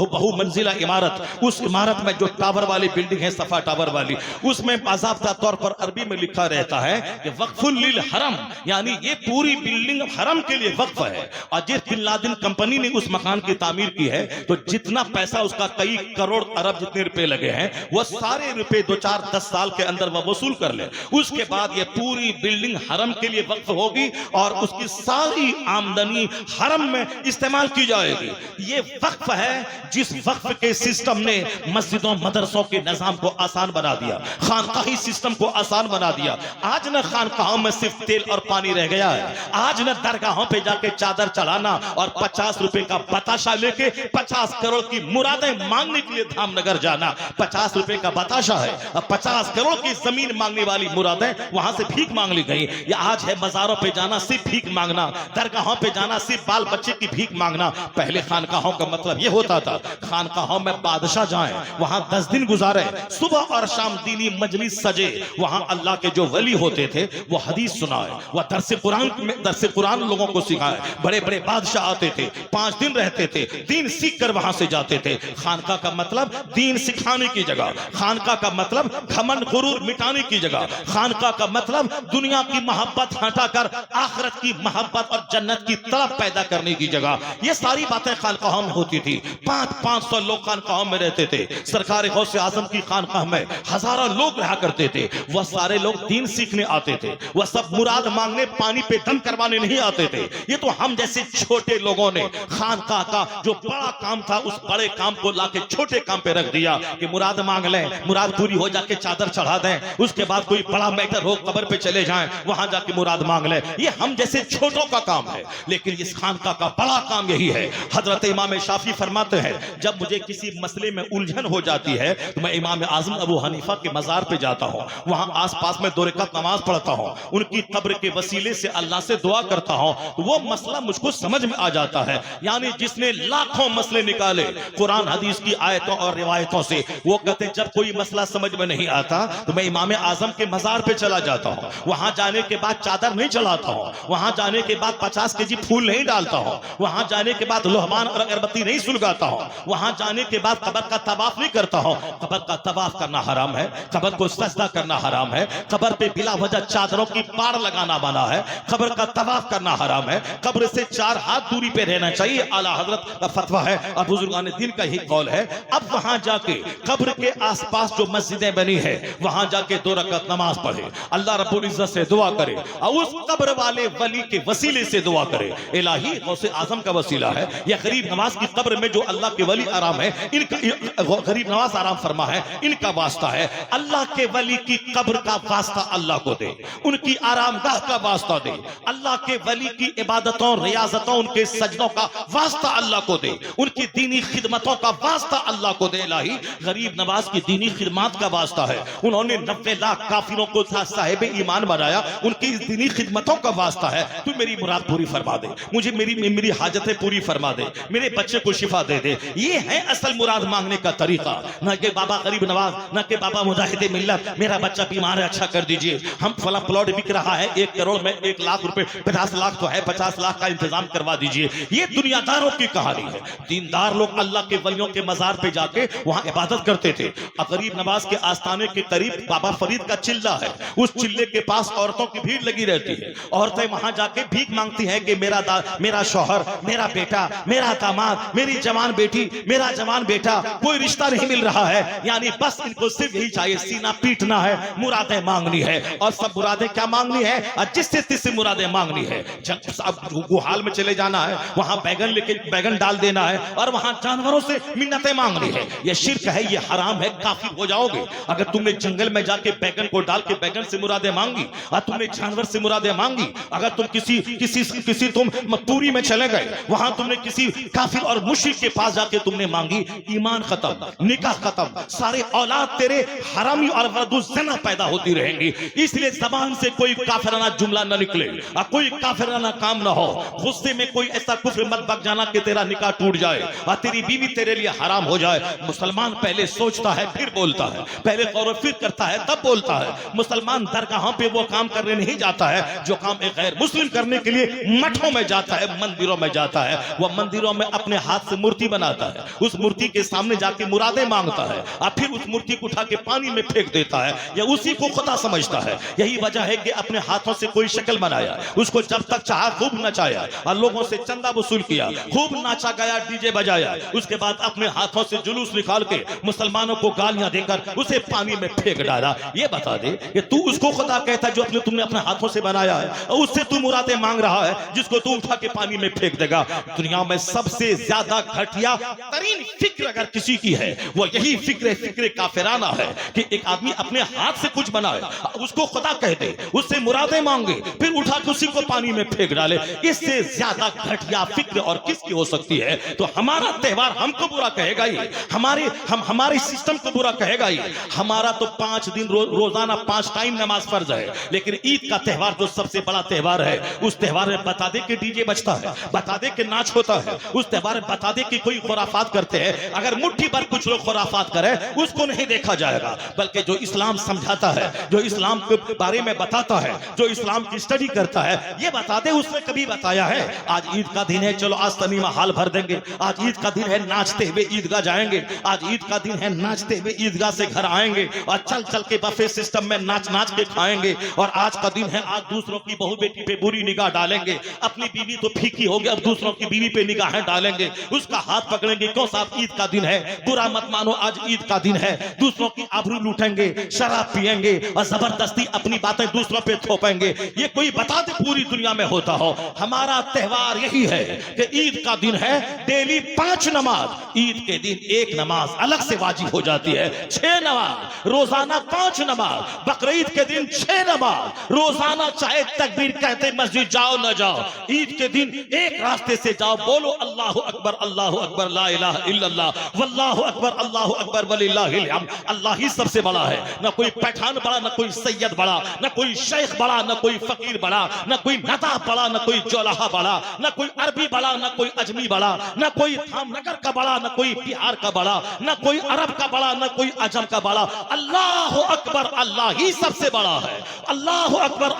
बहुमंजिला इमारत, उस इमारत में जो टावर वाली बिल्डिंग है, सफा टावर वाली, उसमें बाज़ाब्ता तौर पर अरबी में लिखा रहता है कि वक्फुल लिल हरम, यानी ये पूरी बिल्डिंग हरम के लिए वक्फ है। और जिस बिन लादेन कंपनी ने उस मकान की तामीर की है, तो जितना पैसा उसका कई करोड़ अरब जितने रुपए लगे हैं, वो सारे रुपए 2-4-10 साल के अंदर वह वसूल कर ले। उसके बाद ये पूरी बिल्डिंग हरम के लिए वक्फ होगी और उसकी सारी आमदनी हरम में इस्तेमाल की जाएगी। ये वक्फ है जिस वक्फ के सिस्टम ने मस्जिदों मदरसों के निजाम को आसान बना दिया, खानकाही सिस्टम को आसान बना दिया। आज न खानकाहों में सिर्फ तेल और पानी रह गया है, आज न दरगाहों पे जाके चादर चढ़ाना और 50 रुपए का बताशा लेके 50 करोड़ की मुरादें मांगने के लिए धामनगर जाना। 50 रुपए का बताशा है, अब 50 करोड़ की जमीन मांगने वाली मुरादें वहां से भीख मांग ली गई। या आज है मजारों पे जाना सिर्फ भीख मांगना, दरगाहों पे जाना सिर्फ बाल बच्चे की भीख मांगना। पहले खानकाहों का मतलब यह होता था खानकाहों में बादशाह जाएं, वहां 10 दिन गुजारे, सुबह और शाम दीनी मजलिस सजे, वहां अल्लाह के जो वली होते थे वो हदीस सुनाए, वह दरसे कुरान लोगों को सिखाए। बड़े बड़े बादशाह आते थे, 5 दिन रहते थे, दीन सीख कर वहां से जाते थे। खानका का मतलब दीन सिखाने की जगह, खानका का मतलब घमंड गुरूर मिटाने की जगह, खानका का मतलब दुनिया की मोहब्बत हटाकर आखिरत की मोहब्बत और जन्नत की तड़प पैदा करने की जगह। ये सारी बातें खानकाहों में होती थी। 500 लोग खानकाहों में रहते थे। सरकार गौसे आजम की खानकाह में हजारों लोग रहा करते थे। वह सारे लोग दीन सीखने आते थे, वह सब मुराद मांगने पानी पे दम करवाने नहीं आते थे। ये तो हम जैसे छोटे लोगों ने खानकाह का जो बड़ा काम था उस बड़े काम को लाके छोटे काम पे रख दिया कि मुराद मांग लें, मुराद पूरी हो जाके चादर चढ़ा दें, उसके बाद कोई बड़ा मैटर हो कब्र पे चले जाएं, वहां जाके मुराद मांग लें। ये हम जैसे छोटों का काम है, लेकिन इस खानकाह का बड़ा काम यही है। हजरत इमाम शाफी फरमाते हैं जब मुझे किसी मसले में उलझन हो जाती है तो मैं इमाम आजम अबू हनीफा के मजार पे जाता हूं, वहां आसपास में 2 रकात नमाज पढ़ता हूं, उनकी कब्र के वसीले से अल्लाह से दुआ करता हूं, तो वो मसला मुझको समझ में आ जाता है। यानी जिसने लाखों मसले निकाले कुरान हदीस की आयतों और रिवायतों से, वो कहते जब कोई मसला समझ में नहीं आता तो मैं इमाम आजम के मजार पे चला जाता हूं, वहां जाने के बाद चादर नहीं चलाता हूं, वहां जाने के बाद 50 केजी फूल नहीं डालता हूं, वहां जाने के बाद लोहमान और अगरबत्ती नहीं सुलगाता हूं, वहां जाने के बाद कब्र का तवाफ नहीं करता हूं। कब्र का तवाफ करना हराम है, कब्र को सजदा करना हराम है, कब्र पे बिला वजह चादरों की पार लगाना बना है, कब्र का तवाफ करना हराम है, कब्र से 4 हाथ दूरी पे रहना चाहिए, आला हजरत का फतवा है और बुजुर्गान दीन का ही कौल है। अब वहां जाके कब्र के आसपास जो मस्जिदें बनी है वहां जाके 2 रकात नमाज पढ़े, अल्लाह रब्बुल इज्जत से दुआ करे और उस कब्र वाले वली के वसीले से दुआ करे। इलाही गौसे आजम का वसीला है, यह गरीब नवाज की कब्र में जो अल्लाह के वली आराम है, इनका गरीब नवाज आराम फरमा है, इनका वास्ता है। अल्लाह के वली की कब्र का वास्ता अल्लाह को दे, उनकी आरामगाह का वास्ता दे, अल्लाह के वली की इबादतों रियाजतों उनके सजदों का वास्ता अल्लाह को दे, उनकी दीनी खिदमतों का वास्ता अल्लाह को दे। इलाही गरीब नवाज की दीनी खिदमत का वास्ता है, उन्होंने 90 लाख काफिरों को साहिब ईमान बनाया, उनकी दीनी खिदमतों का वास्ता है। तू मेरी मुराद पूरी फरमा दे, मुझे मेरी हाजतें पूरी फरमा दे, मेरे बच्चे को शिफा दे दे। ये है असल मुराद मांगने का तरीका, न कि बाबा गरीब नवाज, न कि बाबा मुजाहिद मिल्लत, मेरा बच्चा बीमार है अच्छा कर दीजिए, हम फला प्लॉट बिक रहा है 1 करोड़ में 1 लाख रुपए, 50 लाख तो है, 50 लाख का इंतजाम करवा दीजिए। ये दुनियादारों की कहानी है। दीनदार लोग अल्लाह के वलियों के मजार पे जाके वहां इबादत करते थे। गरीब नवाज के आस्थाने के करीब बाबा फरीद का चिल्ला है, उस चिल्ले के पास औरतों की भीड़ लगी रहती है। औरतें वहां जाके भीख मांगती हैं कि मेरा शौहर, मेरा बेटा, मेरा दामाद, मेरी जवान बेटी, मेरा जवान बेटा, कोई रिश्ता नहीं मिल रहा है। यानी बस इनको सिर्फ यही चाहिए, सीना पीटना है, मुरादें मांगनी है। और सब मुरादें क्या मांगनी है? जिससे तिससे मुरादें मांगनी है। गुहाल में चले जाना है, वहां बैगन डाल देना है और वहां जानवरों से मिन्नतें मांगनी है। यह शिर्क है, यह हराम है, काफिर हो जाओगे। अगर तुमने जंगल में जाके बैगन को डाल के बैगन से मुरादें मांगी और तुमने जानवर से मुरादें मांगी, अगर तुम किसी तुम पूरी में चले गए, वहां तुमने किसी काफिर और मुशरिक के पास जाके तुमने मांगी, ईमान खत्म, निकाह खत्म, सारे औलाद तेरे हरामी और वदुज़ना पैदा होती रहेंगी। इसलिए जबान से कोई काफिराना जुमला न निकले और कोई काफिराना काम न हो। गुस्से में कोई ऐसा कुफ्र मत बक जाना कि तेरा निकाह टूट जाए और तेरी बीवी तेरे लिए हराम हो जाए। मुसलमान पहले सोचता है फिर बोलता है, पहले गौर व फिक्र करता है तब बोलता है। मुसलमान दरगाहों पे वो काम करने नहीं जाता है जो काम एक गैर मुस्लिम करने के लिए मठों में जाता है, मंदिरों में जाता है। वह मंदिरों में अपने हाथ से मूर्ति बनाता है, उस मूर्ति के सामने जाके मुरादें मांगता है और फिर उस मूर्ति को उठा के पानी में फेंक देता है या उसी को खुदा समझता है। यही वजह है कि अपने हाथों से कोई शक्ल बनाया, उसको जब तक चाहा खूब नचाया और लोगों से चंदा वसूल किया, खूब नाचा गया, डीजे बजाया, उसके बाद अपने हाथों से जुलूस निकाल के मुसलमानों को गाली गालियां देकर उसे पानी में फेंक डाला। ये बता दे कि तू उसको खुदा कहता है जो तुमने अपने हाथों से बनाया है, और उससे तू मुरादें मांग रहा है जिसको तू उठा के पानी में फेंक देगा। दुनिया में सबसे ज्यादा घटिया तरीन फिक्र अगर किसी की है वो यही फिक्र काफिराना है कि एक आदमी अपने हाथ से कुछ बनाए, उसको खुदा कह दे, उससे मुरादें मांगे, फिर उठा के उसी को पानी में फेंक डाले। इससे ज्यादा घटिया फिक्र और किसकी हो सकती है? तो हमारा त्योहार हमको बुरा कहेगा ही, हमारे सिस्टम को बुरा कहेगा ही। हमारा तो 5 दिन रोजाना 5 टाइम नमाज फर्ज है, लेकिन ईद का त्योहार जो सबसे बड़ा त्योहार है, उस त्योहार में बता दे कि डीजे बजता है, बता दे कि नाच होता है, उस त्योहार में बता दे कि कोई खुराफात करते हैं। अगर मुट्ठी भर कुछ लोग खुराफात करें उसको नहीं देखा जाएगा, बल्कि जो इस्लाम समझाता है, जो इस्लाम के बारे में बताता है, जो इस्लाम की स्टडी करता है, ये बता दे उसने कभी बताया है आज ईद का दिन है, चलो आज तनीमा हाल भर देंगे, आज ईद का दिन है, नाचते हुए ईदगाह जाएंगे, आज ईद का दिन है, नाचते हुए ईदगाह से घर आएंगे और चल चल के बफे सिस्टम में नाच नाच के खाएंगे, और आज का दिन है, आज दूसरों की बहू बेटी पे बुरी निगाह डालेंगे, अपनी बीवी तो फीकी हो गई, अब दूसरों की बीवी पे निगाहें डालेंगे, उसका हाथ पकड़ेंगे, क्यों साहब ईद का दिन है, बुरा मत मानो आज ईद का दिन है, दूसरों की आबरू लूटेंगे, शराब पिएंगे और जबरदस्ती अपनी बातें दूसरों पे थोपेंगे। ये कोई बता दे पूरी दुनिया में होता हो। हमारा त्योहार यही है कि ईद का दिन है, डेली 5 नमाज, ईद के दिन 1 नमाज अलग से वाजिब हो जाती है, 6 नमाज रोजाना, 5 नमाज, बकरीद के दिन 6 नमाज रोजाना, चाहे तकबीर कहते मस्जिद जाओ न जाओ, ईद के दिन एक रास्ते से जाओ, बोलो अल्लाहु अकबर ला इलाहा इल्लल्लाह वल्लाहु अकबर वलिल्लाहिल हम्द। अल्लाह ही सबसे बड़ा है, ना कोई पठान बड़ा, ना कोई सैयद बड़ा, ना कोई शेख बड़ा, ना कोई फकीर बड़ा, ना कोई नदा बड़ा, ना कोई जोलाहा बड़ा, ना कोई अरबी बड़ा, ना कोई अजमी बड़ा, ना कोई धामनगर का बड़ा, ना कोई बिहार का बड़ा, ना कोई अरब का बड़ा, ना कोई अजम का बड़ा। अल्लाह अकबर, अल्लाह ही सबसे बड़ा है। अल्लाह अकबर,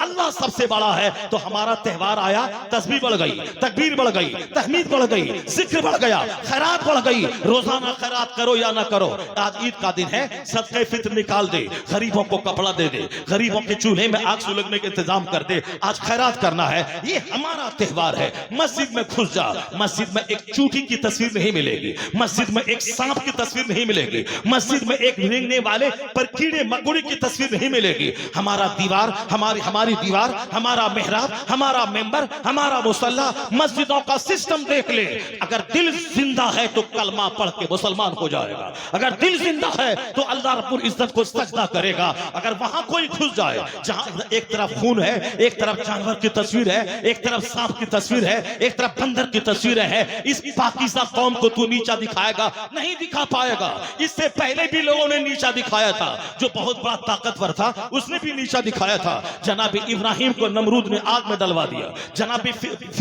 अल्लाह सबसे बड़ा है। तो हमारा त्योहार आया, तस्बीह बढ़ गई, तकबीर बढ़ गई, तहमीद बढ़ गई, जिक्र बढ़ गया, खैरात बढ़ गई। रोजाना खैरात करो या ना करो, आज ईद का दिन है, सदके फित्र निकाल दे, गरीबों को कपड़ा दे दे, गरीबों के चूल्हे में आग सुलगने के इंतजाम कर दे, आज खैरात करना है, ये हमारा त्योहार है। मस्जिद में घुस जा, मस्जिद में एक चूटी की तस्वीर नहीं मिलेगी, मस्जिद में एक सांप की तस्वीर नहीं मिलेगी, मस्जिद में एक रेंगने वाले पर कीड़े मकोड़े की तस्वीर नहीं मिलेगी। हमारा दीवार, हमारी दीवार, हमारा मेहराब, हमारा मेंबर, हमारा मुसल्ला, मस्जिदों का सिस्टम देख ले। अगर दिल जिंदा है तो कलमा पढ़ के मुसलमान हो जाएगा, अगर दिल जिंदा है तो अल्लाह रब्बुल इज्जत को सजदा करेगा। अगर वहां कोई घुस जाए जहां एक तरफ खून है, एक तरफ जानवर की तस्वीर है, एक तरफ सांप की तस्वीर है, एक तरफ बंदर की तस्वीर है, इस पाकीज़ा कौम को तू नीचा दिखाएगा? नहीं दिखा पाएगा। इससे पहले भी लोगों ने नीचा दिखाया था, जो बहुत बड़ा ताकतवर था उसने भी नीचा दिखाया था। जनाब इब्राहिम को नमरूद ने आग में डलवा दिया, जनाब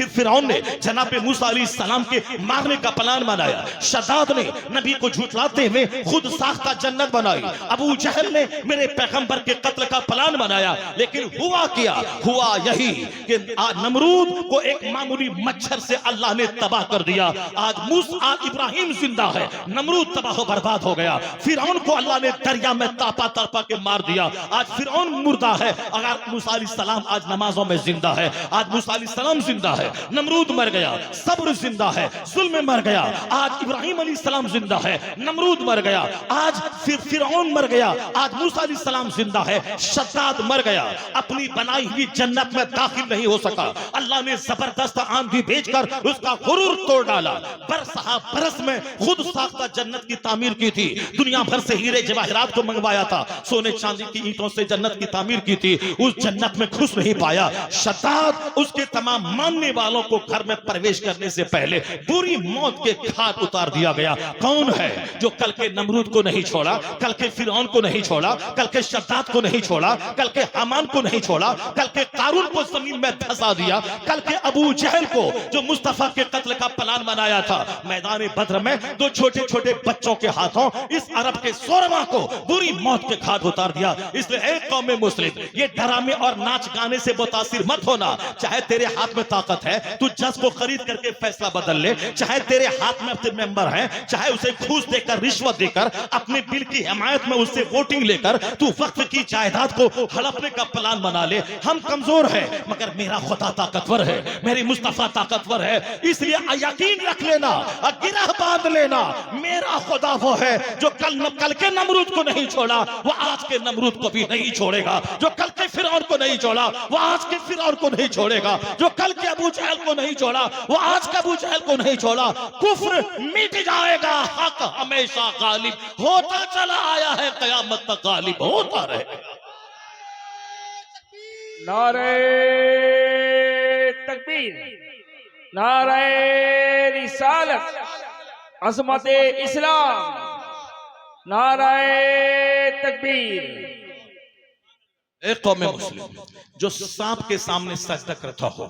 फिरौन ने जनाब मूसा अलैहिस्सलाम के मारने का प्लान बनाया, शद्दाद ने नबी को झुठलाते हुए खुद साख्ता जन्नत बनाई, अबू जहल ने मेरे पैगंबर के कत्ल का प्लान बनाया। लेकिन हुआ क्या? हुआ यही कि नमरूद को एक मामूली मच्छर से अल्लाह ने तबाह कर दिया। आज मूसा इब्राहिम जिंदा है, नमरूद तबाह बर्बाद हो गया। फिरौन को अल्लाह ने दरिया में तापा तड़पा के मार दिया, आज फिरौन मुर्दा है। अगर मूसा अलैहिस्सलाम आज नमाजों में जिंदा है, आज मूसा अलैहिस्सलाम जिंदा है, नमरूद मर गया, सब्र जिंदा है, जुल्म मर गया, आज इब्राहिम अलैहिस्सलाम जिंदा है, नमरूद मर गया, आज फिरौन मर गया, आज मूसा अलैहिस्सलाम जिंदा है, शद्दाद मर गया, अपनी बनाई हुई जन्नत में दाखिल नहीं हो सका। अल्लाह ने जबरदस्त आंधी भेजकर उसका गुरूर तोड़ डाला। बरस में खुद साख्ता जन्नत की तामीर की थी, दुनिया भर से हीरे जवाहरात को मंगवाया था, सोने चांदी की ईंटों से जन्नत की तामीर की थी, उस जन्नत में घुस नहीं पाया। शद्दाद उसके तमाम मानने वालों को घर में प्रवेश करने से पहले बुरी मौत के घाट उतार दिया गया। कौन है जो कल के नमरूद को नहीं छोड़ा, कल के फिरौन को नहीं छोड़ा, कल के शद्दाद को नहीं छोड़ा, कल के हामान को नहीं छोड़ा, कल के कारून को जमीन में धंसा दिया, कल के अबू जहल को जो मुस्तफा के कत्ल का प्लान बनाया था, मैदान बद्र में 2 छोटे छोटे बच्चों के हाथों इस अरब के सोरमा को बुरी मौत के घाट उतार दिया। इसलिए एक कौम मुस्लिम, ये ड्रामे और नाच गाने से मुतासिर मत होना। चाहे तेरे हाथ में ताकत है, तू जज को खरीद करके फैसला बदल ले, चाहे तेरे हाथ में अपने मेंबर हैं, चाहे उसे घूस देकर, रिश्वत देकर, अपने बिल की हिमायत में उससे वोटिंग लेकर तू वक्त की जायदाद को हड़पने का प्लान बना ले। हम कमजोर हैं मगर मेरा खुदा ताकतवर है, मेरी मुस्तफा ताकतवर है। इसलिए यकीन रख लेना, गिरह बांध लेना, मेरा खुदा वो है जो कल के नमरूद को नहीं छोड़ा, वो आज के नमरूद को भी नहीं छोड़ेगा। जो कल के फिरौन को नहीं छोड़ा, वो आज के फिरौन को नहीं छोड़ेगा। जो कल के अबू जहल को नहीं छोड़ा, वो आज के अबू जहल को नहीं छोड़ा। कुफ्र मिट जाएगा, हक हमेशा गालिब होता चला आया है, कयामत तक गालिब होता रहेगा। नारे तकबीर, नारे रिसालत, अज़मत इस्लाम, नारे तकबीर। एक कौम मुस्लिम जो सांप के सामने सजदा करता हो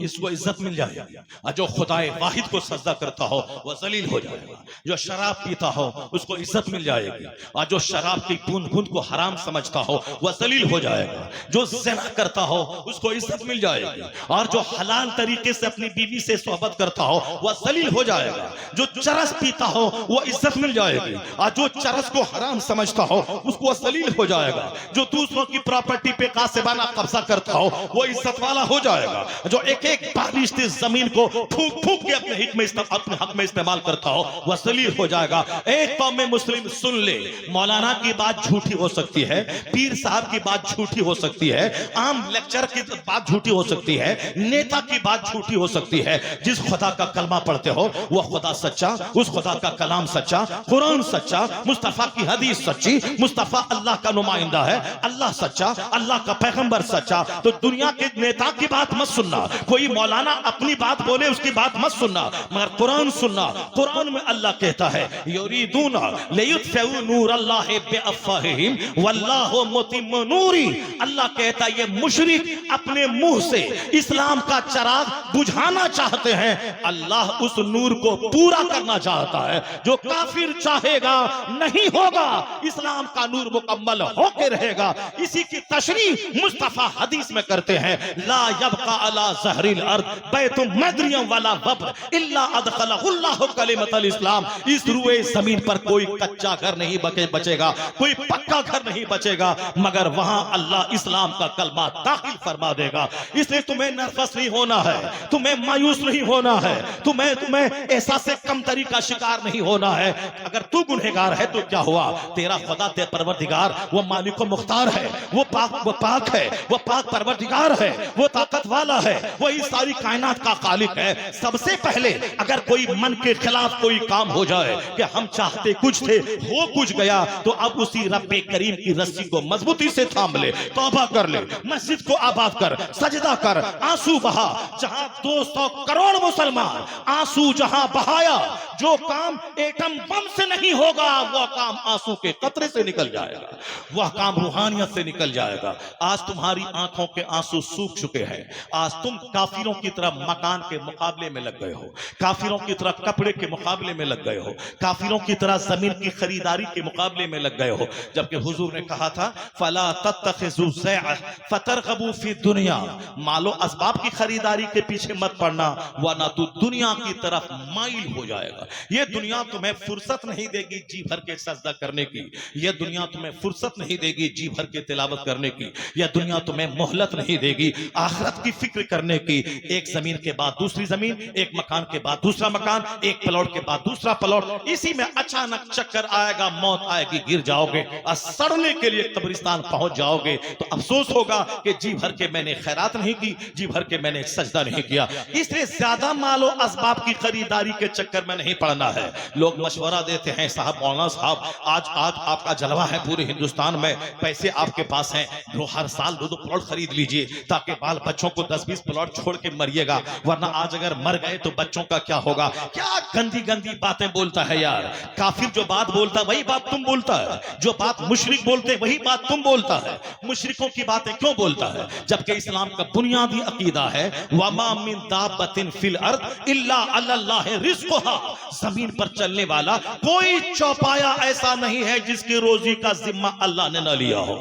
इसको इज्जत मिल जाएगी, और जो खुदाए वाहिद को सजदा करता हो वह जलील हो जाएगा। जो शराब पीता हो उसको इज्जत मिल जाएगी, और जो शराब की बूंद बूंद को हराम समझता हो वह जलील हो जाएगा। जो ज़िना करता हो उसको इज्जत मिल जाएगी, और जो हलाल तरीके से अपनी बीवी से सोहबत करता हो वह जलील हो जाएगा। जो चरस पीता हो वह इज्जत मिल जाएगी, और जो चरस को हराम समझता हो उसको जलील हो जाएगा। जो दूसरों की प्रॉपर्टी पे कासिबाना कब्जा करता हो वो इज्जत वाला हो जाएगा। जो एक एक बारिश जमीन को फूंक फूंक के अपने हक में इस्तेमाल करता हो वह जलील हो जाएगा। एक कौम में मुस्लिम सुन ले, मौलाना की बात झूठी हो सकती है, पीर साहब की बात झूठी हो सकती है, आम लेक्चर की बात झूठी हो सकती है, नेता की बात झूठी हो सकती है। जिस खुदा का कलमा पढ़ते हो वह खुदा सच्चा, उस खुदा का कलाम सच्चा, कुरान सच्चा, मुस्तफा की हदीस सच्ची, मुस्तफा अल्लाह का नुमाइंदा है, अल्लाह सच्चा, अल्लाह का पैगंबर सच्चा। तो दुनिया के नेता की बात मत सुनना, कोई मौलाना अपनी बात बोले उसकी बात मत सुनना, मगर कुरान सुनना। कुरान में अल्लाह कहता है युरीदूना लियुत्फिउ नूरल्लाहि बिअफ़वाहिहिम वल्लाहु मुतिम्मु नूरी। अल्लाह कहता है ये मुशरिक अपने मुंह से इस्लाम का चिराग बुझाना चाहते हैं, अल्लाह उस नूर को पूरा करना चाहता है। जो काफिर चाहेगा नहीं होगा, इस्लाम का नूर मुकम्मल होके रहेगा। इसी की तशरीह मुस्तफा हदीस में करते हैं, ला यबका अला ज़हरिल अर्द बैतुम मदरियम वला वब्र इल्ला अदखलहुल्लाहु कलिमतल इस्लाम। इस रुए जमीन पर कोई कच्चा घर नहीं बचेगा, कोई पक्का घर नहीं बचेगा, मगर वहां अल्लाह इस्लाम का कलमा दाखिल फरमा देगा। इसलिए तुम्हें नर्वस नहीं होना है, तुम्हें मायूस नहीं होना है, तुम्हें एहसास कमतरी का शिकार नहीं होना है। अगर तू गुनहगार है तो क्या हुआ, तेरा खुदा ते परवरदिगार वो मालिक मुख्तार है, वो पाक है, वो पाक परवरदिगार है, वो ताकत वाला है, वो इस सारी कायनात का खालिक है। सबसे पहले अगर कोई मन के खिलाफ कोई काम हो जाए कि हम चाहते कुछ थे हो कुछ गया, तो अब उसी रब्बे करीम की रस्सी को मजबूती से थाम ले, तौबा कर ले, मस्जिद को आबाद कर, सजदा कर, आंसू बहा। जहां 200 करोड़ मुसलमान आंसू जहां बहाया, जो काम एटम बम से नहीं होगा वह काम आंसू के कतरे से निकल जाएगा, वह काम रूहानियत से निकल जाएगा। आज तुम्हारी आंखों के आंसू सूख चुके हैं, आज तुम काफिरों की तरह मकान के मुकाबले में लग गए हो, काफिरों की तरह कपड़े के मुकाबले में लग गए हो, काफिरों की तरह जमीन की खरीदारी के मुकाबले में लग गए हो। जबकि हुजूर ने कहा था फला तत्तखिजू ज़ैअ फतरगबू फी दुनिया, मालो असबाब की खरीदारी के पीछे मत पड़ना वरना तू दुनिया की तरफ माइल हो जाएगा। ये दुनिया तुम्हें फुर्सत नहीं देगी जी भर के सजदा करने की, यह दुनिया तुम्हें फुर्सत नहीं देगी जी भर के तिलावत करने की, यह दुनिया तुम्हें मोहलत नहीं देगी आखिरत की फिक्र करने की। एक जमीन के बाद दूसरी जमीन, एक मकान के बाद दूसरा मकान, एक प्लॉट के बाद दूसरा प्लॉट, इसी में अचानक चक्कर आएगा, मौत आएगी, गिर जाओगे और सड़ने के लिए कब्रिस्तान पहुंच जाओगे। तो अफसोस होगा कि जी भर के मैंने खैरात नहीं की, जी भर के मैंने सजदा नहीं किया। इसलिए ज्यादा मालो असबाब की खरीदारी के चक्कर में नहीं पड़ना है। लोग मशवरा देते हैं साहब मौलाना साहब आज आपका जलवा है पूरे हिंदुस्तान में, पैसे आपके पास हैं, हर साल 2-2 प्लॉट खरीद लीजिए ताकि बाल बच्चों को 10-20 प्लॉट छोड़ के मरिएगा, वरना आज अगर मर गए तो बच्चों का क्या होगा। क्या गंदी गंदी बातें बोलता है यार। काफिर जो बात बोलता है वही बात तुम बोलता है, जो बात मुशरिक बोलते वही बात तुम बोलता है। मुशरिकों की बातें क्यों बोलता है, जबकि इस्लाम का बुनियादी अकीदा है वमा मिन दाब्बतिन फिल अर्द इल्ला अल्लाह रिज़्क़ुहा, जमीन पर चलने वाला कोई चौपाया ऐसा नहीं है जिसकी रोजी का जिम्मा अल्लाह ने न लिया हो।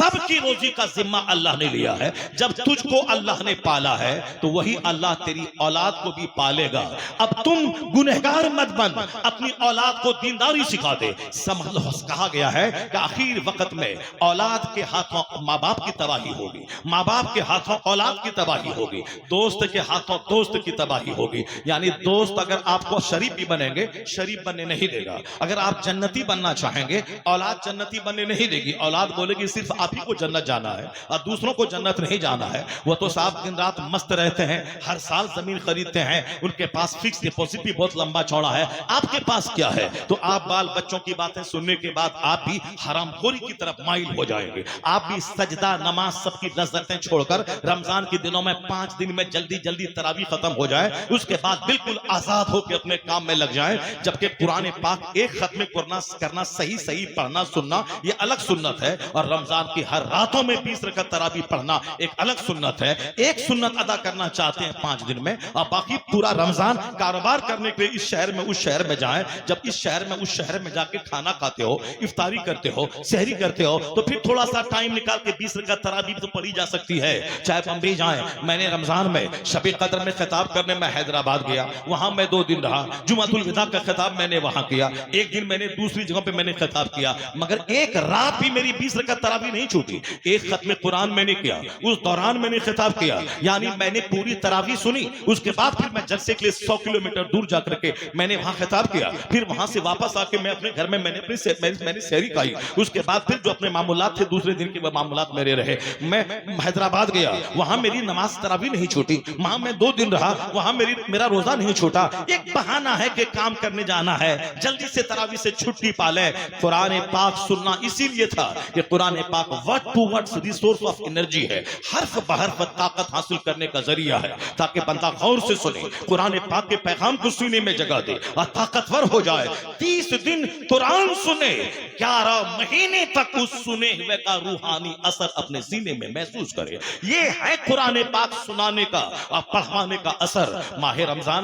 सबकी रोजी का जिम्मा अल्लाह ने लिया है। जब तुझको अल्लाह ने पाला है तो वही अल्लाह तेरी औलाद को भी पालेगा। अब तुम गुनहगार मत बन, अपनी औलाद को दीनदारी सिखा दे। समझ लो, कहा गया है कि आखिर वक्त में औलाद के हाथों माँ बाप की तबाही होगी, माँ बाप के हाथों औलाद की तबाही होगी, दोस्त के हाथों दोस्त की तबाही होगी। यानी दोस्त अगर आपको शरीफ भी बनेंगे, शरीफ बनने नहीं देगा। अगर आप जन्नती बनना चाहेंगे, औलाद जन्नती बनने नहीं देगी। औलाद बोलेगी सिर्फ आप ही को जन्नत जाना है और दूसरों को जन्नत नहीं जाना है। वो तो साहब दिन रात मस्त रहते हैं, हर साल जमीन खरीदते हैं, उनके पास फिक्स डिपॉजिट भी बहुत लंबा चौड़ा है। आपके पास क्या है? तो आप बाल बच्चों की बातें सुनने के बाद आप भी हरामखोरी की तरफ माइल हो जाएंगे। आप भी सजदा नमाज सबकी लज्जतें छोड़कर रमजान के दिनों में 5 दिन में जल्दी जल्दी तरावी खत्म हो जाए, उसके बाद बिल्कुल आजाद होकर अपने काम में लग जाए। जबकि कुरान पाक एक खत्म करना सही सही पढ़ना सुनना ये अलग सुन्नत है, और रमजान की हर रातों में 20 रकात तरावी पढ़ना एक अलग सुन्नत है। एक सुन्नत अदा करना चाहते हैं 5 दिन में, और बाकी पूरा रमजान कारोबार करने के लिए इस शहर में उस शहर में जाएं। जब इस शहर में उस शहर में जाके खाना खाते हो, इफ्तारी करते हो, सहरी करते हो, तो फिर थोड़ा सा टाइम निकाल के 20 रकात तरावी तो पढ़ी जा सकती है, चाहे बम्बई जाएं। मैंने रमजान में शबे कदर में खिताब करने में हैदराबाद गया, वहां मैं 2 दिन रहा। जुमातुल विदा का खिताब मैंने वहां किया, एक दिन मैंने दूसरी जगह पे मैंने खिताब किया, मगर एक रात भी मेरी 20 रकात तरावी नहीं छूटी। एक खत्म कुरान मैंने किया, उस दौरान मैंने खिताब किया, यानी मैंने पूरी तरावी सुनी। उसके बाद फिर मैं जलसे के लिए 100 किलोमीटर दूर जाकर के मैंने वहां खिताब किया। फिर वहां से वापस आके मैं अपने घर में मैंने सहरी खाई। उसके बाद फिर जो अपने मामूलात थे दूसरे दिन के मामूलात मेरे रहे। मैं हैदराबाद गया, वहां मेरी नमाज तरावी नहीं छूटी, वहां मैं 2 दिन रहा, वहां मेरा रोजा नहीं छूटा। एक बहाना है कि काम करने जाना है, जल्दी से तरावी से छुट्टी पाले। कुरान पाक सुनना इसीलिए था कि कुरान पाक word to word resource of energy है, हर्फ बहर्फ ताकत हासिल करने का जरिया है, ताकि बंदा गौर से सुने, कुरान पाक के पैगाम को सीने में जगह दे और ताकतवर हो जाए। 30 दिन कुरान सुने, 11 महीने तक उस सुने हुए का रूहानी असर अपने सीने में महसूस करे। ये है कुरान पाक सुनाने का और पढ़वाने का असर। माह रमजान में